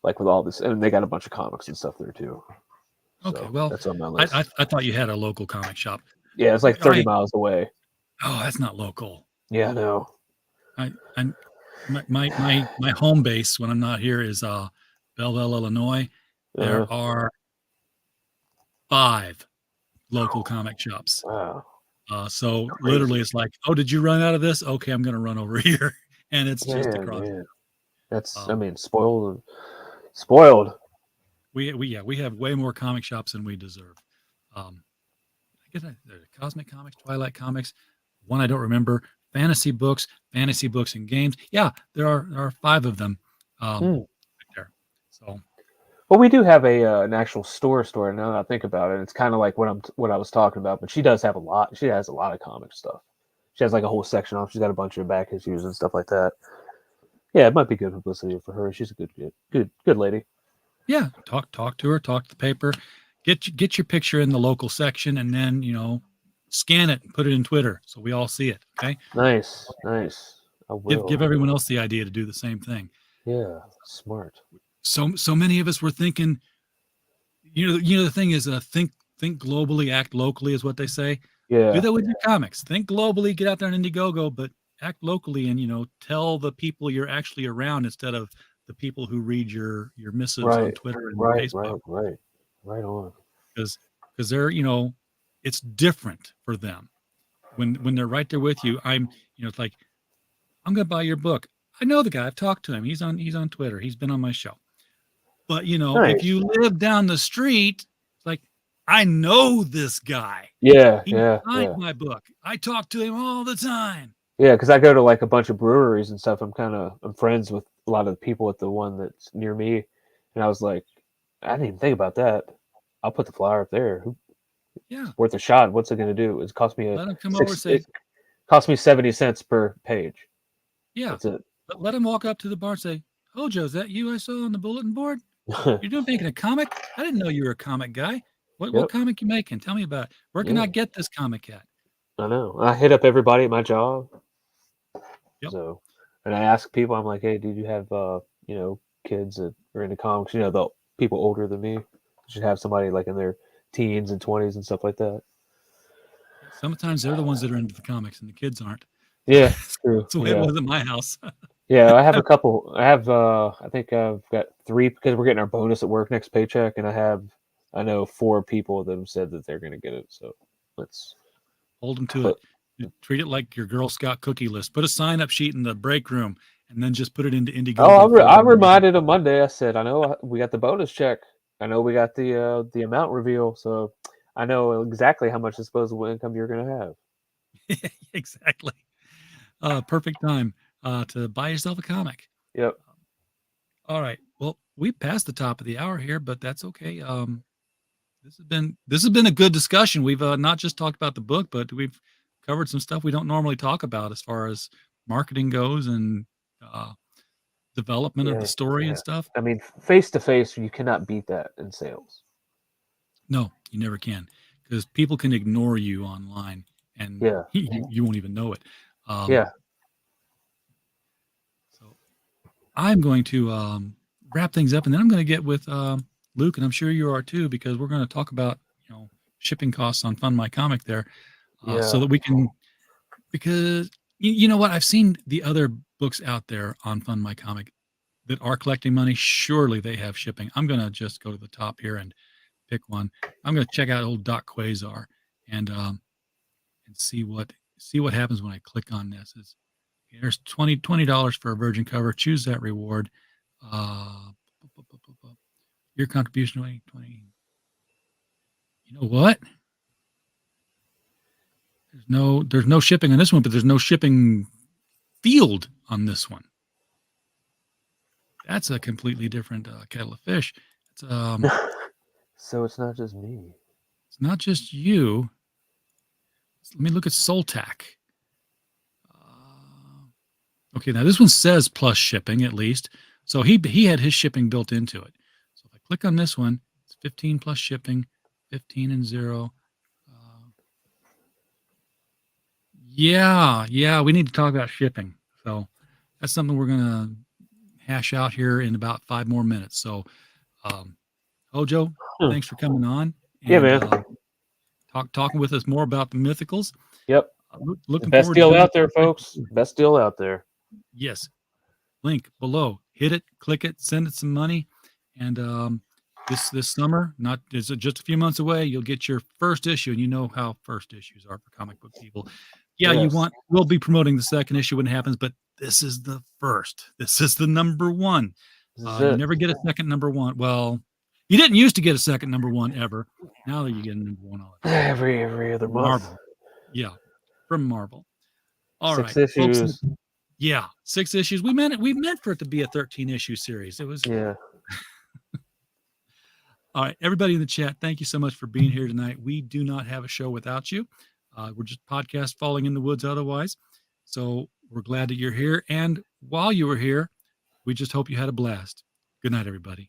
like with all this. And they got a bunch of comics and stuff there too. Okay, well, that's on my list. I thought you had a local comic shop. Yeah, it's like 30 miles away. Oh, that's not local. Yeah, no. My home base when I'm not here is Belleville, Illinois. There are 5 local comic shops. Wow. So literally it's like, oh, did you run out of this? Okay, I'm going to run over here. And it's just across. Man. That's, spoiled. We have way more comic shops than we deserve. I guess there's Cosmic Comics, Twilight Comics, one I don't remember, fantasy books and games. Yeah, there are 5 of them right there. So, well, we do have an actual store now that I think about it. It's kind of like what I was talking about, but she does have a lot. She has a lot of comic stuff. She has like a whole section off. She's got a bunch of back issues and stuff like that. Yeah, it might be good publicity for her. She's a good lady. Yeah, talk to her, talk to the paper, get your picture in the local section, and then scan it and put it in Twitter so we all see it. Okay. Nice. I will. Give everyone else the idea to do the same thing. Yeah, smart. So many of us were thinking, the thing is, think globally, act locally is what they say. Yeah. Do that with your comics. Think globally, get out there and Indiegogo, but act locally and tell the people you're actually around instead of the people who read your missives on Twitter and Facebook. Right on. Because they're, it's different for them when they're right there with you. It's like, I'm going to buy your book. I know the guy. I've talked to him. He's on Twitter. He's been on my show. But if you live down the street, it's like, I know this guy. Yeah, he signed my book. I talk to him all the time. Yeah, because I go to like a bunch of breweries and stuff. I'm friends with a lot of the people at the one that's near me, and I was like, I didn't even think about that. I'll put the flyer up there. Yeah, worth a shot. What's it going to do? It cost me it cost me 70 cents per page. Yeah, that's it. But let him walk up to the bar and say, "Hojo, is that you I saw on the bulletin board?" You're doing making a comic? I didn't know you were a comic guy. What comic you making? Tell me about it. Where can I get this comic at? I know. I hit up everybody at my job. Yep. So, and I ask people, I'm like, hey, did you have, kids that are into comics? The people older than me. Should have somebody like in their teens and 20s and stuff like that. Sometimes they're the ones that are into the comics and the kids aren't. Yeah, true. So it was at my house. Yeah, I have a couple. I have, I think I've got 3 because we're getting our bonus at work next paycheck, and I know 4 people that have said that they're going to get it. So let's hold them to it. Treat it like your Girl Scout cookie list. Put a sign-up sheet in the break room, and then just put it into Indiegogo. Oh, I reminded them Monday. I said, I know we got the bonus check. I know we got the amount reveal, so I know exactly how much disposable income you're going to have. Exactly. Perfect time to buy yourself a comic. Yep. All right. Well, we passed the top of the hour here, but that's okay. This has been a good discussion. We've not just talked about the book, but we've covered some stuff we don't normally talk about as far as marketing goes and development of the story and stuff. I mean, face to face, you cannot beat that in sales. No, you never can, because people can ignore you online, and you won't even know it. So I'm going to wrap things up, and then I'm going to get with Luke, and I'm sure you are too, because we're going to talk about shipping costs on Fund My Comic there, so that we can, because you know what, I've seen the other books out there on Fund My Comic that are collecting money. Surely they have shipping. I'm going to just go to the top here and pick one. I'm going to check out old Doc Quasar and see what happens when I click on this. There's $20 for a virgin cover. Choose that reward. Your contribution 20. You know what? There's no shipping on this one, but there's no shipping field on this one. That's a completely different kettle of fish. It's so it's not just me. It's not just you. Let me look at Soltac. Okay, now this one says plus shipping at least. So he had his shipping built into it. So if I click on this one, it's 15 plus shipping, 15 and 0. Yeah, we need to talk about shipping. So that's something we're going to hash out here in about 5 more minutes. So, Hojo, thanks for coming on. And, man. Talking with us more about the mythicals. Yep. Looking best forward deal to out there, folks. Best deal out there. Yes. Link below. Hit it, click it, send it some money. And this summer, it's just a few months away, you'll get your first issue, and you know how first issues are for comic book people. Yeah, yes. We'll be promoting the second issue when it happens, but this is the first. This is the number 1. You never get a second number 1. Well, you didn't used to get a second number 1 ever. Now that you get a number 1 all the time. Every other month. Marvel. Yeah, from Marvel. All 6 right, issues. folks, 6 issues. We meant for it to be a 13-issue series. It was. Yeah. All right, everybody in the chat, thank you so much for being here tonight. We do not have a show without you. We're just podcast falling in the woods otherwise. So we're glad that you're here. And while you were here, we just hope you had a blast. Good night, everybody.